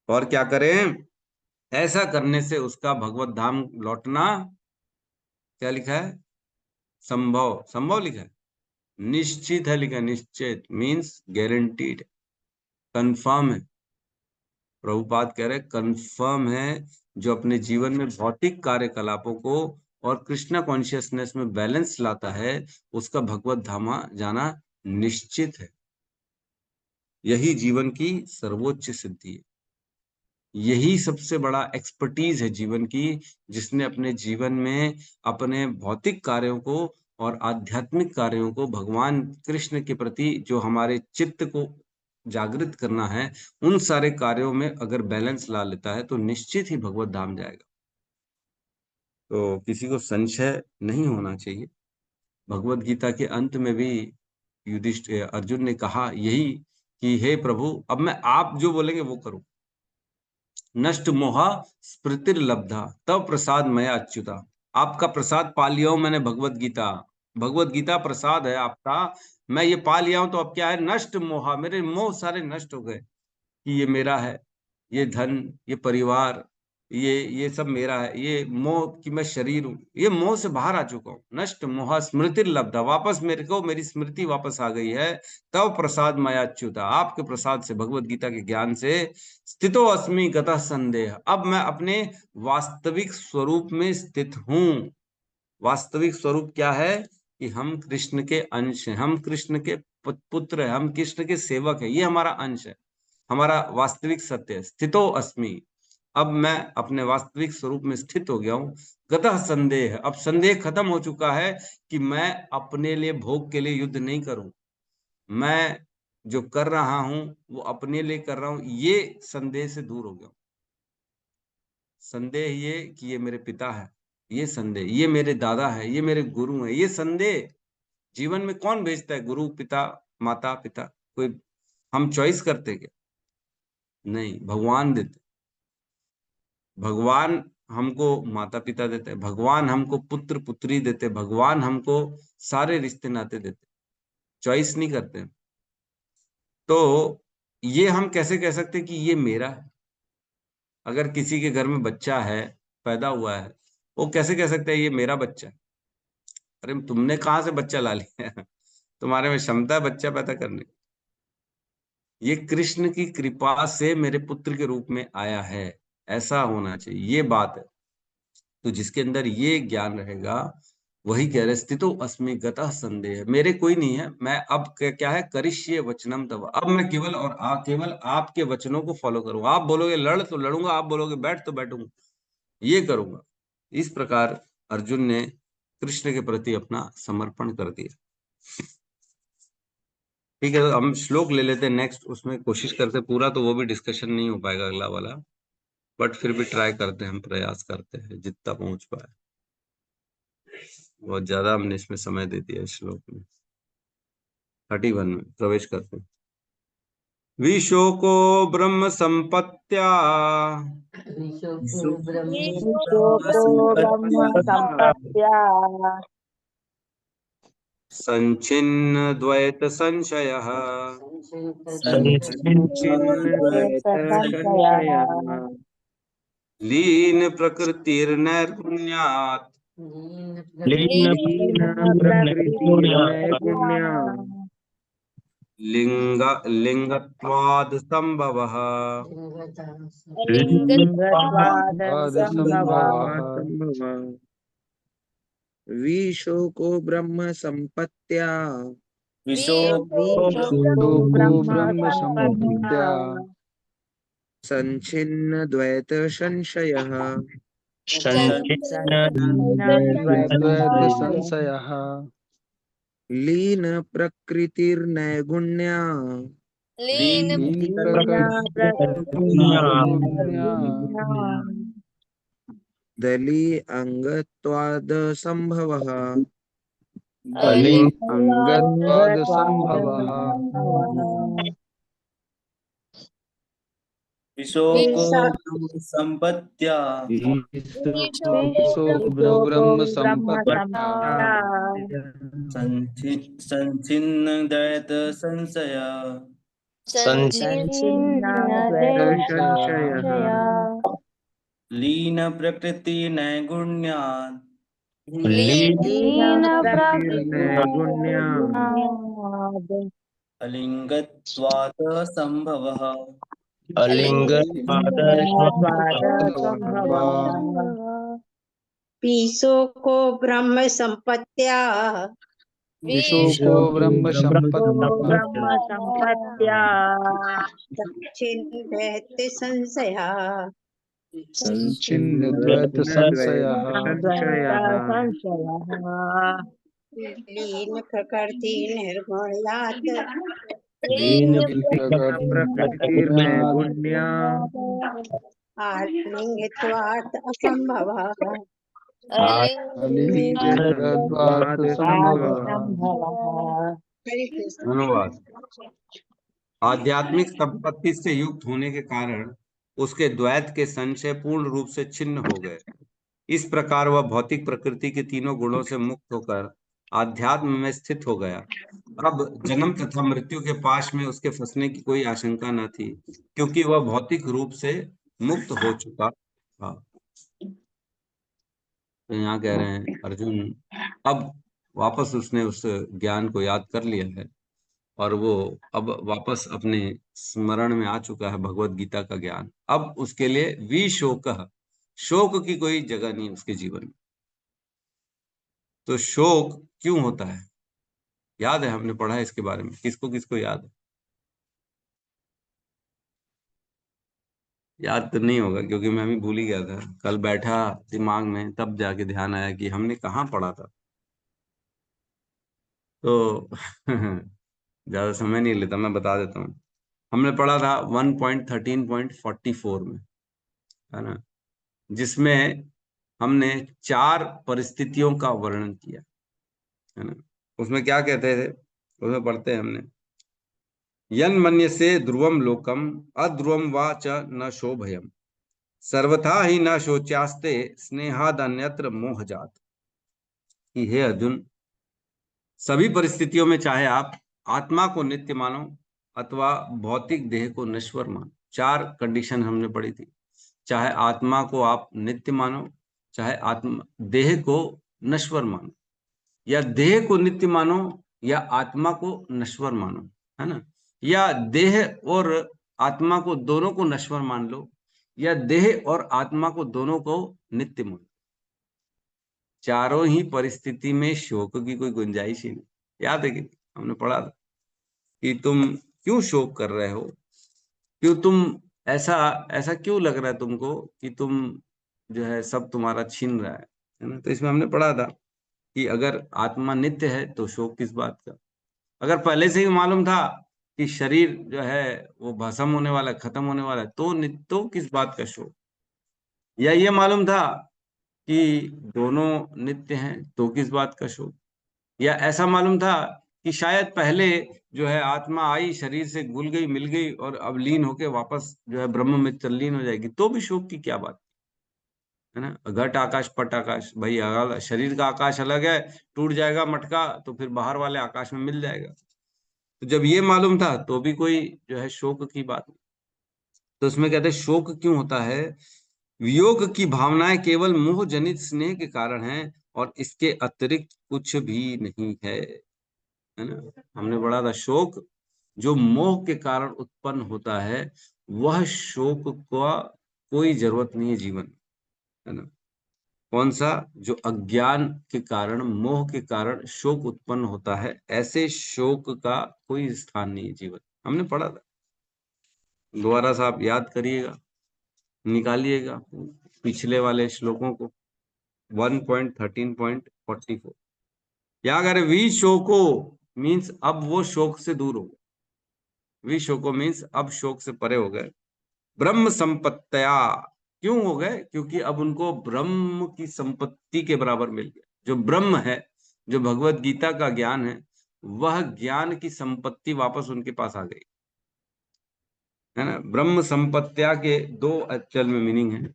और क्या करें? ऐसा करने से उसका भगवत धाम लौटना, क्या लिखा है? संभव, संभव लिखा है, निश्चित है लिखा है। निश्चित मीन्स गारंटीड, कंफर्म है। प्रभुपाद कह रहे कंफर्म है। जो अपने जीवन में भौतिक कार्यकलापों को और कृष्णा कॉन्शियसनेस में बैलेंस लाता है, उसका भगवत धामा जाना निश्चित है। यही जीवन की सर्वोच्च सिद्धि है। यही सबसे बड़ा एक्सपर्टीज है जीवन की, जिसने अपने जीवन में अपने भौतिक कार्यों को और आध्यात्मिक कार्यों को भगवान कृष्ण के प्रति जो हमारे चित्त को जागृत करना है, उन सारे कार्यों में अगर बैलेंस ला लेता है तो निश्चित ही भगवत धाम जाएगा। तो किसी को संशय नहीं होना चाहिए। भगवत गीता के अंत में भी युधिष्ठिर, अर्जुन ने कहा यही कि हे प्रभु, अब मैं आप जो बोलेंगे वो करूं। नष्ट मोहा स्मृतिर लब्धा तब प्रसाद मया अच्युता। आपका प्रसाद पा लिया हूं मैंने, भगवत गीता प्रसाद है आपका, मैं ये पा लिया हूं। तो अब क्या है? नष्ट मोहा, मेरे मोह सारे नष्ट हो गए कि ये मेरा है, ये धन, ये परिवार, ये सब मेरा है, ये मोह कि मैं शरीर हूं, ये मोह से बाहर आ चुका हूं। नष्ट मोह स्मृतिर लब्धा, वापस मेरे को मेरी स्मृति वापस आ गई है। तव प्रसाद मया अच्युता, आपके प्रसाद से, भगवत गीता के ज्ञान से, स्थितो अस्मि गतः संदेह, अब मैं अपने वास्तविक स्वरूप में स्थित हूं। वास्तविक स्वरूप क्या है? कि हम कृष्ण के अंश हैं, हम कृष्ण के पुत्र हैं, हम कृष्ण के सेवक हैं, ये हमारा अंश है, हमारा वास्तविक सत्य है। स्थितो अस्मि, अब मैं अपने वास्तविक स्वरूप में स्थित हो गया हूं। गतः संदेह, अब संदेह खत्म हो चुका है कि मैं अपने लिए, भोग के लिए युद्ध नहीं करूं। मैं जो कर रहा हूं वो अपने लिए कर रहा हूं, ये संदेह से दूर हो गया हूं। संदेह ये कि ये मेरे पिता है, ये संदेह, ये मेरे दादा है, ये मेरे गुरु है, ये संदेह जीवन में कौन भेजता है? गुरु, पिता, माता पिता, कोई हम चॉइस करते क्या? नहीं, भगवान देते। भगवान हमको माता पिता देते, भगवान हमको पुत्र पुत्री देते, भगवान हमको सारे रिश्ते नाते देते, चॉइस नहीं करते। तो ये हम कैसे कह सकते कि ये मेरा है? अगर किसी के घर में बच्चा है, पैदा हुआ है, वो कैसे कह सकते हैं ये मेरा बच्चा है? अरे तुमने कहाँ से बच्चा ला लिया? तुम्हारे में क्षमता है बच्चा पैदा करने की। ये कृष्ण की कृपा से मेरे पुत्र के रूप में आया है, ऐसा होना चाहिए, ये बात है। तो जिसके अंदर ये ज्ञान रहेगा, वही कह रहे स्थितो अस्मि गतः संदेह, मेरे कोई नहीं है, मैं अब क्या है? करिष्ये वचनम तव, अब मैं केवल और केवल आपके वचनों को फॉलो करूंगा। आप बोलोगे लड़ तो लड़ूंगा, आप बोलोगे बैठ तो बैठूंगा, ये करूंगा। इस प्रकार अर्जुन ने कृष्ण के प्रति अपना समर्पण कर दिया। ठीक है, तो हम श्लोक ले लेते हैं नेक्स्ट, उसमें कोशिश करते पूरा, तो वो भी डिस्कशन नहीं हो पाएगा अगला वाला, बट फिर भी ट्राई करते हैं, हम प्रयास करते हैं जितना पहुंच पाए। बहुत ज्यादा हमने इसमें समय दे दिया इस श्लोक में। 31 में प्रवेश करते हैं। विशोको ब्रह्म संपत्त्या ईशोको ब्रह्म संपत्त्या संचिन्न द्वैत संशयः संशयः लीन प्रकृतिर्नैर्गुण्यात् लिंगत्वाद संभवः लिंगत्वाद संभवः विशोको ब्रह्म संपत्त्या विशोको ब्रह्म संपत्त्या संच्छिन्न द्वैत संशयः द्वैत संशयः लीन प्रकृतिर्नैगुण्या लीन दली अंगत्वाद संभवः अंगत्वाद संभवः विशोको संपत्त्या ईशो ब्रह्म संपत्त्या संचिन्न दैत संशय संशयः लीन प्रकृति नैगुण्यात् प्रकृतिर्नैगुण्या अलिंगत्वात् संभवः पीसो को ब्रह्म संपत्त्या विशोको ब्रह्म संपत्त्या छिन्नद्वैत संशया संचिन्न द्वैत संशयः लीन प्रकृति निर्गुण्यात् प्रकृतिर्नैगुण्या आलिंगत्वात् असंभवः अलिंगत्वात् संभवः धन्यवाद। आध्यात्मिक संपत्ति से युक्त होने के कारण उसके द्वैत के संशय पूर्ण रूप से छिन्न हो गए। इस प्रकार वह भौतिक प्रकृति के तीनों गुणों से मुक्त होकर आध्यात्म में स्थित हो गया। अब जन्म तथा मृत्यु के पाश में उसके फंसने की कोई आशंका न थी, क्योंकि वह भौतिक रूप से मुक्त हो चुका था। तो यहाँ कह रहे हैं अर्जुन अब वापस उसने उस ज्ञान को याद कर लिया है और वो अब वापस अपने स्मरण में आ चुका है भगवत गीता का ज्ञान। अब उसके लिए विशोकः, शोक की कोई जगह नहीं उसके जीवन में। तो शोक क्यों होता है? याद है, हमने पढ़ा है इसके बारे में। किसको किसको याद है? याद तो नहीं होगा क्योंकि मैं भी भूल ही गया था। कल बैठा दिमाग में तब जाके ध्यान आया कि हमने कहाँ पढ़ा था। तो ज्यादा समय नहीं लेता, मैं बता देता हूँ। हमने पढ़ा था 1.13.44 में, है ना, जिसमें हमने 4 परिस्थितियों का वर्णन किया, है ना। उसमें क्या कहते थे, उसमें पढ़ते हैं हमने, यन मन्यसे ध्रुवम लोकम अध्रुवम वा च न शोभयम सर्वथा ही न शोच्यास्ते स्नेहादन्यत्र मोहजात। कि हे अर्जुन, सभी परिस्थितियों में चाहे आप आत्मा को नित्य मानो अथवा भौतिक देह को नश्वर मानो, 4 कंडीशन हमने पढ़ी थी। चाहे आत्मा को आप नित्य मानो, चाहे आत्मा देह को नश्वर मानो, या देह को नित्य मानो या आत्मा को नश्वर मानो, है ना, या देह और आत्मा को दोनों को नश्वर मान लो, या देह और आत्मा को दोनों को नित्य मान लो। चारों ही परिस्थिति में शोक की कोई गुंजाइश ही नहीं। याद है कि हमने पढ़ा था कि तुम क्यों शोक कर रहे हो, क्यों तुम ऐसा क्यों लग रहा है तुमको कि तुम जो है सब तुम्हारा छीन रहा है ना। तो इसमें हमने पढ़ा था कि अगर आत्मा नित्य है तो शोक किस बात का। अगर पहले से ही मालूम था कि शरीर जो है वो भस्म होने वाला है, खत्म होने वाला है, तो किस बात का शोक। या ये मालूम था कि दोनों नित्य हैं तो किस बात का शोक। या ऐसा मालूम था कि शायद पहले जो है आत्मा आई, शरीर से घुल गई, मिल गई और अब लीन होके वापस जो है ब्रह्म में तल्लीन हो जाएगी, तो भी शोक की क्या बात, है ना। घट आकाश पट आकाश, भाई शरीर का आकाश अलग है, टूट जाएगा मटका तो फिर बाहर वाले आकाश में मिल जाएगा। तो जब ये मालूम था तो भी कोई जो है शोक की बात नहीं। तो उसमें कहते हैं शोक क्यों होता है? वियोग की भावनाएं केवल मोह जनित स्नेह के कारण हैं और इसके अतिरिक्त कुछ भी नहीं है ना। हमने पढ़ा था शोक जो मोह के कारण उत्पन्न होता है, वह शोक का कोई जरूरत नहीं है जीवन, है ना। कौन सा? जो अज्ञान के कारण, मोह के कारण शोक उत्पन्न होता है, ऐसे शोक का कोई स्थान नहीं है जीवन। हमने पढ़ा था, दोबारा से आप याद करिएगा, निकालिएगा, पिछले वाले श्लोकों को 1.13.44। या अगर वी शोको मीन्स अब वो शोक से दूर हो गए, वी शोको मीन्स अब शोक से परे हो गए। ब्रह्म संपत्तया क्यों हो गए? क्योंकि अब उनको ब्रह्म की संपत्ति के बराबर मिल गया। जो ब्रह्म है, जो भगवत गीता का ज्ञान है, वह ज्ञान की संपत्ति वापस उनके पास आ गई, है ना। ब्रह्म संपत्त्या के दो एक्चुअल में मीनिंग है।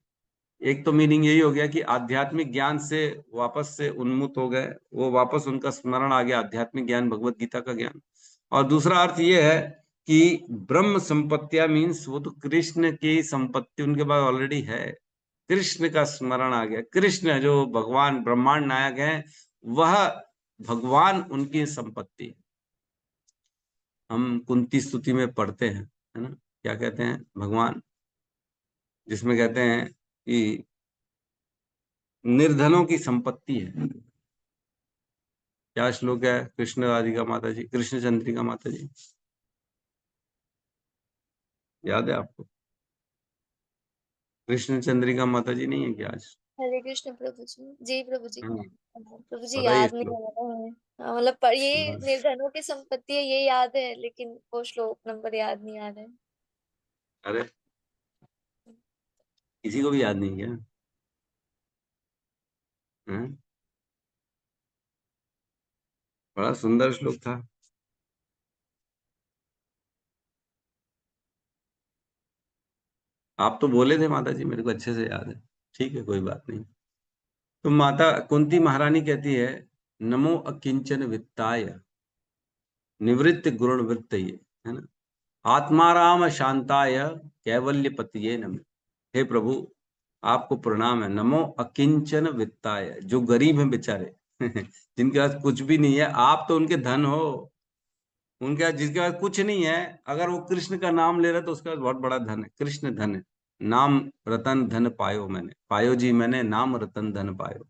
एक तो मीनिंग यही हो गया कि आध्यात्मिक ज्ञान से वापस से उन्मुक्त हो गए, वो वापस उनका स्मरण आ गया, आध्यात्मिक ज्ञान, भगवत गीता का ज्ञान। और दूसरा अर्थ ये है कि ब्रह्म संपत्तिया मीन्स वो तो कृष्ण की संपत्ति उनके पास ऑलरेडी है, कृष्ण का स्मरण आ गया। कृष्ण जो भगवान ब्रह्मांड नायक है, वह भगवान उनकी संपत्ति है। हम कुंती स्तुति में पढ़ते हैं, है ना, क्या कहते हैं भगवान, जिसमें कहते हैं कि निर्धनों की संपत्ति है। क्या श्लोक है? कृष्ण राधिका माता जी, कृष्ण चंद्रिका माता जी, याद है आपको? कृष्ण चंद्रिका माता जी नहीं है क्या आज? हरे कृष्ण प्रभु जी। जी प्रभु जी। हाँ, प्रभु जी बताइए याद नहीं श्लोक। आ रहा है। हाँ, मतलब ये निर्धनों की संपत्ति है, ये याद है, लेकिन वो श्लोक नंबर याद नहीं आ रहा है। अरे किसी को भी याद नहीं क्या? हैं? बड़ा सुंदर श्लोक था। आप तो बोले थे माता जी, मेरे को अच्छे से याद है। ठीक है, कोई बात नहीं। तो माता कुंती महारानी कहती है, नमो अकिंचन वित्ताय निवृत्त गुण वृत्तये, है ना, आत्माराम शांताय कैवल्य पतिये नमः। हे प्रभु, आपको प्रणाम है। नमो अकिंचन वित्ताय, जो गरीब हैं बेचारे जिनके पास कुछ भी नहीं है, आप तो उनके धन हो। उनके जिसके पास कुछ नहीं है, अगर वो कृष्ण का नाम ले रहा है तो उसके पास बहुत बड़ा धन है, कृष्ण धन है। नाम रतन धन पायो मैंने, पायो जी मैंने नाम रतन धन पायो,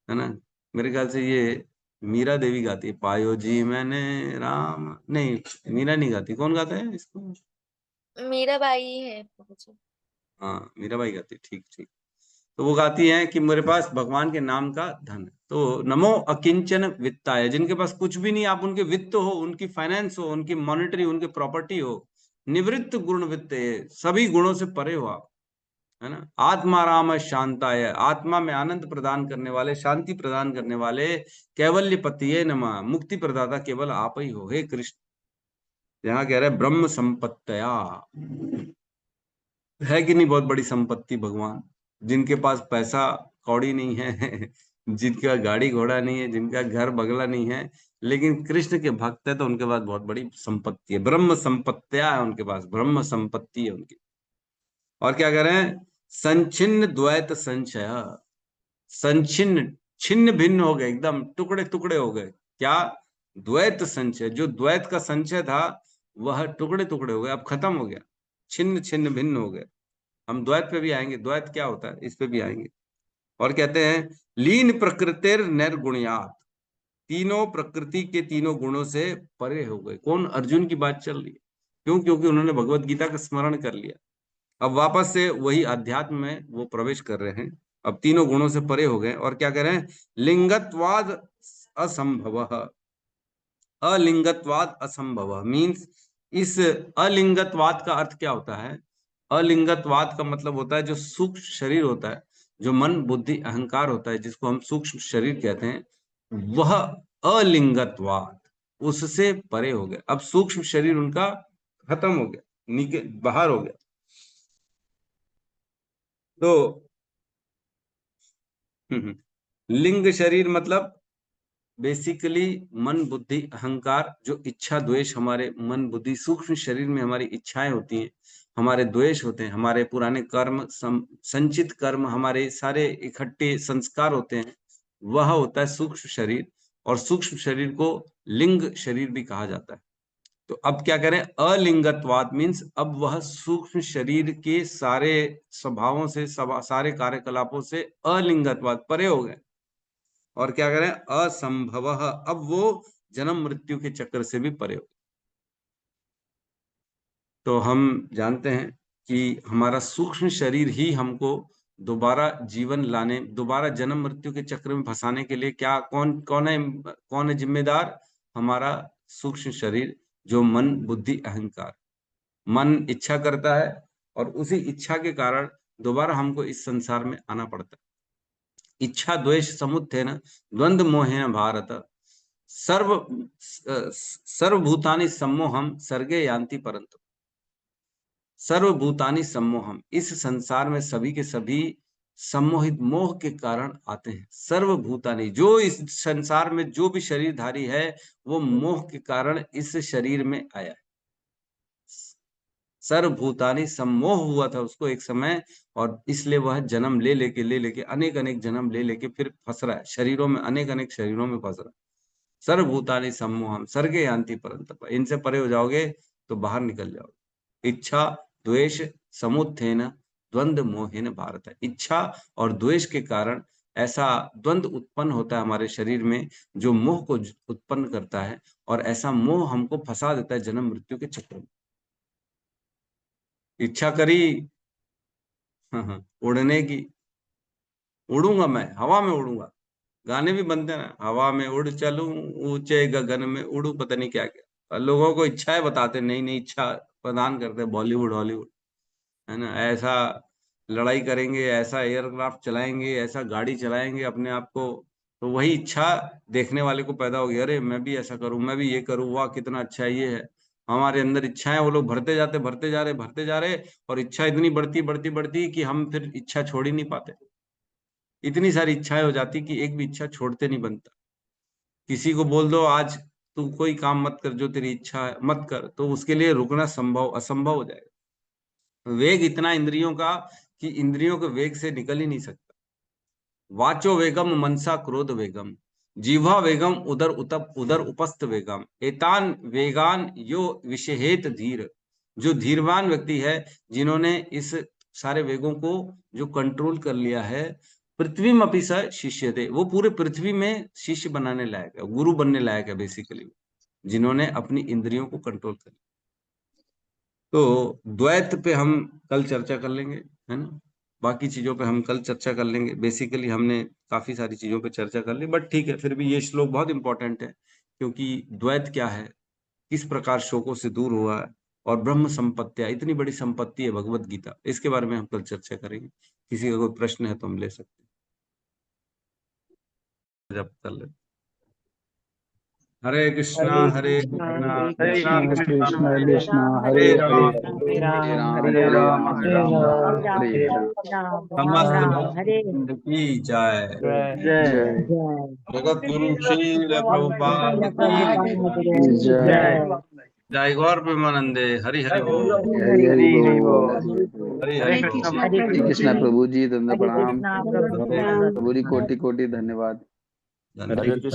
है ना। मेरे ख्याल से ये मीरा देवी गाती है, पायो जी मैंने राम, नहीं मीरा नहीं गाती, कौन गाता है इसको? मीराबाई है प्रभु जी। हाँ मीराबाई गाती है, ठीक ठीक। तो वो गाती हैं कि मेरे पास भगवान के नाम का धन है। तो नमो अकिंचन वित्ताय, जिनके पास कुछ भी नहीं, आप उनके वित्त हो, उनकी फाइनेंस हो, उनकी मॉनेटरी, उनकी प्रॉपर्टी हो, निवृत्त गुण वित्त, सभी गुणों से परे हो आप, है ना। आत्माराम शांताय, आत्मा में आनंद प्रदान करने वाले, शांति प्रदान करने वाले, कैवल्य पतिये नमः, मुक्ति प्रदाता केवल आप ही हो हे कृष्ण। यहाँ कह रहे ब्रह्म संपत्तया, है कि नहीं बहुत बड़ी संपत्ति भगवान, जिनके पास पैसा कौड़ी नहीं है जिनका गाड़ी घोड़ा नहीं है, जिनका घर बंगला नहीं है, लेकिन कृष्ण के भक्त है तो उनके पास बहुत बड़ी संपत्ति है, ब्रह्म संपत्तियां है उनके पास, ब्रह्म संपत्ति है उनकी। और क्या कह रहे हैं? संचिन्न द्वैत संशय, संचिन्न, छिन्न भिन्न हो गए, एकदम टुकड़े टुकड़े हो गए। क्या? द्वैत संशय, जो द्वैत का संशय था वह टुकड़े टुकड़े हो गए, अब खत्म हो गया, छिन्न छिन्न भिन्न हो गए। हम द्वैत पे भी आएंगे, द्वैत क्या होता है इस पे भी आएंगे। और कहते हैं लीन प्रकृतिर निर्गुणयात, तीनों प्रकृति के तीनों गुणों से परे हो गए। कौन? अर्जुन की बात चल रही है। क्यों? क्योंकि उन्होंने भगवत गीता का स्मरण कर लिया, अब वापस से वही अध्यात्म में वो प्रवेश कर रहे हैं, अब तीनों गुणों से परे हो गए। और क्या कह रहे हैं? लिंगत्वाद असंभव, अलिंगत्वाद असंभव मीन्स, इस अलिंगत्वाद का अर्थ क्या होता है? अलिंगत्वाद का मतलब होता है जो सूक्ष्म शरीर होता है, जो मन बुद्धि अहंकार होता है, जिसको हम सूक्ष्म शरीर कहते हैं, वह अलिंगत्वाद, उससे परे हो गए। अब सूक्ष्म शरीर उनका खत्म हो गया, नीचे बाहर हो गया। तो लिंग शरीर मतलब बेसिकली मन बुद्धि अहंकार, जो इच्छा द्वेष, हमारे मन बुद्धि सूक्ष्म शरीर में हमारी इच्छाएं होती हैं, हमारे द्वेष होते हैं, हमारे पुराने कर्म, संचित कर्म, हमारे सारे इकट्ठे संस्कार होते हैं, वह होता है सूक्ष्म शरीर। और सूक्ष्म शरीर को लिंग शरीर भी कहा जाता है। तो अब क्या करें? अलिंगत्वाद मीन्स अब वह सूक्ष्म शरीर के सारे स्वभावों से, सारे कार्यकलापों से अलिंगत्वाद, परे हो गए। और क्या करें? असंभव, अब वो जन्म मृत्यु के चक्र से भी परे हो। तो हम जानते हैं कि हमारा सूक्ष्म शरीर ही हमको दोबारा जीवन लाने, दोबारा जन्म मृत्यु के चक्र में फंसाने के लिए क्या कौन है जिम्मेदार? हमारा सूक्ष्म शरीर, जो मन, बुद्धि, अहंकार। मन इच्छा करता है और उसी इच्छा के कारण दोबारा हमको इस संसार में आना पड़ता है। इच्छा द्वेष समुत्थेन द्वंद्व मोहेन भारत सर्वभूतानि सम्मोहम सर्गे यान्ति परंतु। सर्वभूतानि सम्मोहम, इस संसार में सभी के सभी सम्मोहित मोह के कारण आते हैं। सर्वभूतानि, जो इस संसार में जो भी शरीरधारी है वो मोह के कारण इस शरीर में आया है। सर्वभूतानि सम्मोह हुआ था उसको एक समय, और इसलिए वह जन्म ले लेके अनेक जन्म ले लेके फिर फंस रहा है शरीरों में, अनेक शरीरों में फंस रहा है। सर्वभूतानि सम्मोहम सर्गे यान्ति परंतप, इनसे परे हो जाओगे तो बाहर निकल जाओगे। इच्छा द्वेष समुत्थेन द्वंद्व मोहेन भारत। इच्छा और द्वेष के कारण ऐसा द्वंद्व उत्पन्न होता है हमारे शरीर में, जो मोह को उत्पन्न करता है, और ऐसा मोह हमको फंसा देता है जन्म मृत्यु के चक्र में। इच्छा करी उड़ने की, उड़ूंगा मैं, हवा में उड़ूंगा। गाने भी बनते हैं ना, हवा में उड़ चलूं ऊंचे गगन में उड़ू, पता नहीं क्या क्या। और लोगों को इच्छाएं बताते, नई इच्छा प्रदान करते, बॉलीवुड हॉलीवुड, है ना। ऐसा लड़ाई करेंगे, ऐसा एयरक्राफ्ट चलाएंगे, ऐसा गाड़ी चलाएंगे अपने आप को, तो वही इच्छा देखने वाले को पैदा होगी, अरे मैं भी ऐसा करूं, मैं भी ये करूं, वाह कितना अच्छा ये है। हमारे अंदर इच्छाएं, वो लोग भरते जा रहे, और इच्छा इतनी बढ़ती कि हम फिर इच्छा छोड़ ही नहीं पाते। इतनी सारी इच्छाएं हो जाती कि एक भी इच्छा छोड़ते नहीं बनता। किसी को बोल दो आज तू कोई काम मत कर, जो तेरी इच्छा है मत कर, तो उसके लिए रुकना असंभव हो जाएगा। वेग इतना इंद्रियों का कि इंद्रियों के वेग से निकल ही नहीं सकता। वाचो वेगम मनसा क्रोध वेगम, जीवा वेगम उदर उपस्थ वेगम, एतान वेगान यो विषहेत धीर। जो धीरवान व्यक्ति है, जिन्होंने इस सारे वेगों को जो कंट्रोल कर लिया है, पृथ्वी में अपि स शिष्य थे, वो पूरे पृथ्वी में शिष्य बनाने लायक है, गुरु बनने लायक है बेसिकली, जिन्होंने अपनी इंद्रियों को कंट्रोल कर लिया। तो द्वैत पे हम कल चर्चा कर लेंगे, है ना। बाकी चीजों पे हम कल चर्चा कर लेंगे। बेसिकली हमने काफी सारी चीजों पे चर्चा कर ली, बट ठीक है, फिर भी ये श्लोक बहुत इंपॉर्टेंट है, क्योंकि द्वैत क्या है, किस प्रकार शोकों से दूर हुआ है, और ब्रह्म संपत्तिया, इतनी बड़ी संपत्ति है भगवत गीता, इसके बारे में हम कल चर्चा करेंगे। किसी का कोई प्रश्न है तो हम ले सकते हैं, जब कर ले। हरे कृष्णा हरे कृष्णा कृष्ण कृष्ण हरे हरे राम हरे राम समस्त की जय। जय जगत गुरु श्रील प्रभुपाद की जय जय। गौर प्रेमानंदे हरि हरि बोल। हरि हरि बोल। हरि हरे कृष्णा प्रभु जी, धन्यवाद प्रणाम, हरे प्रभु जी कोटि कोटि धन्यवाद। धन्यवाद।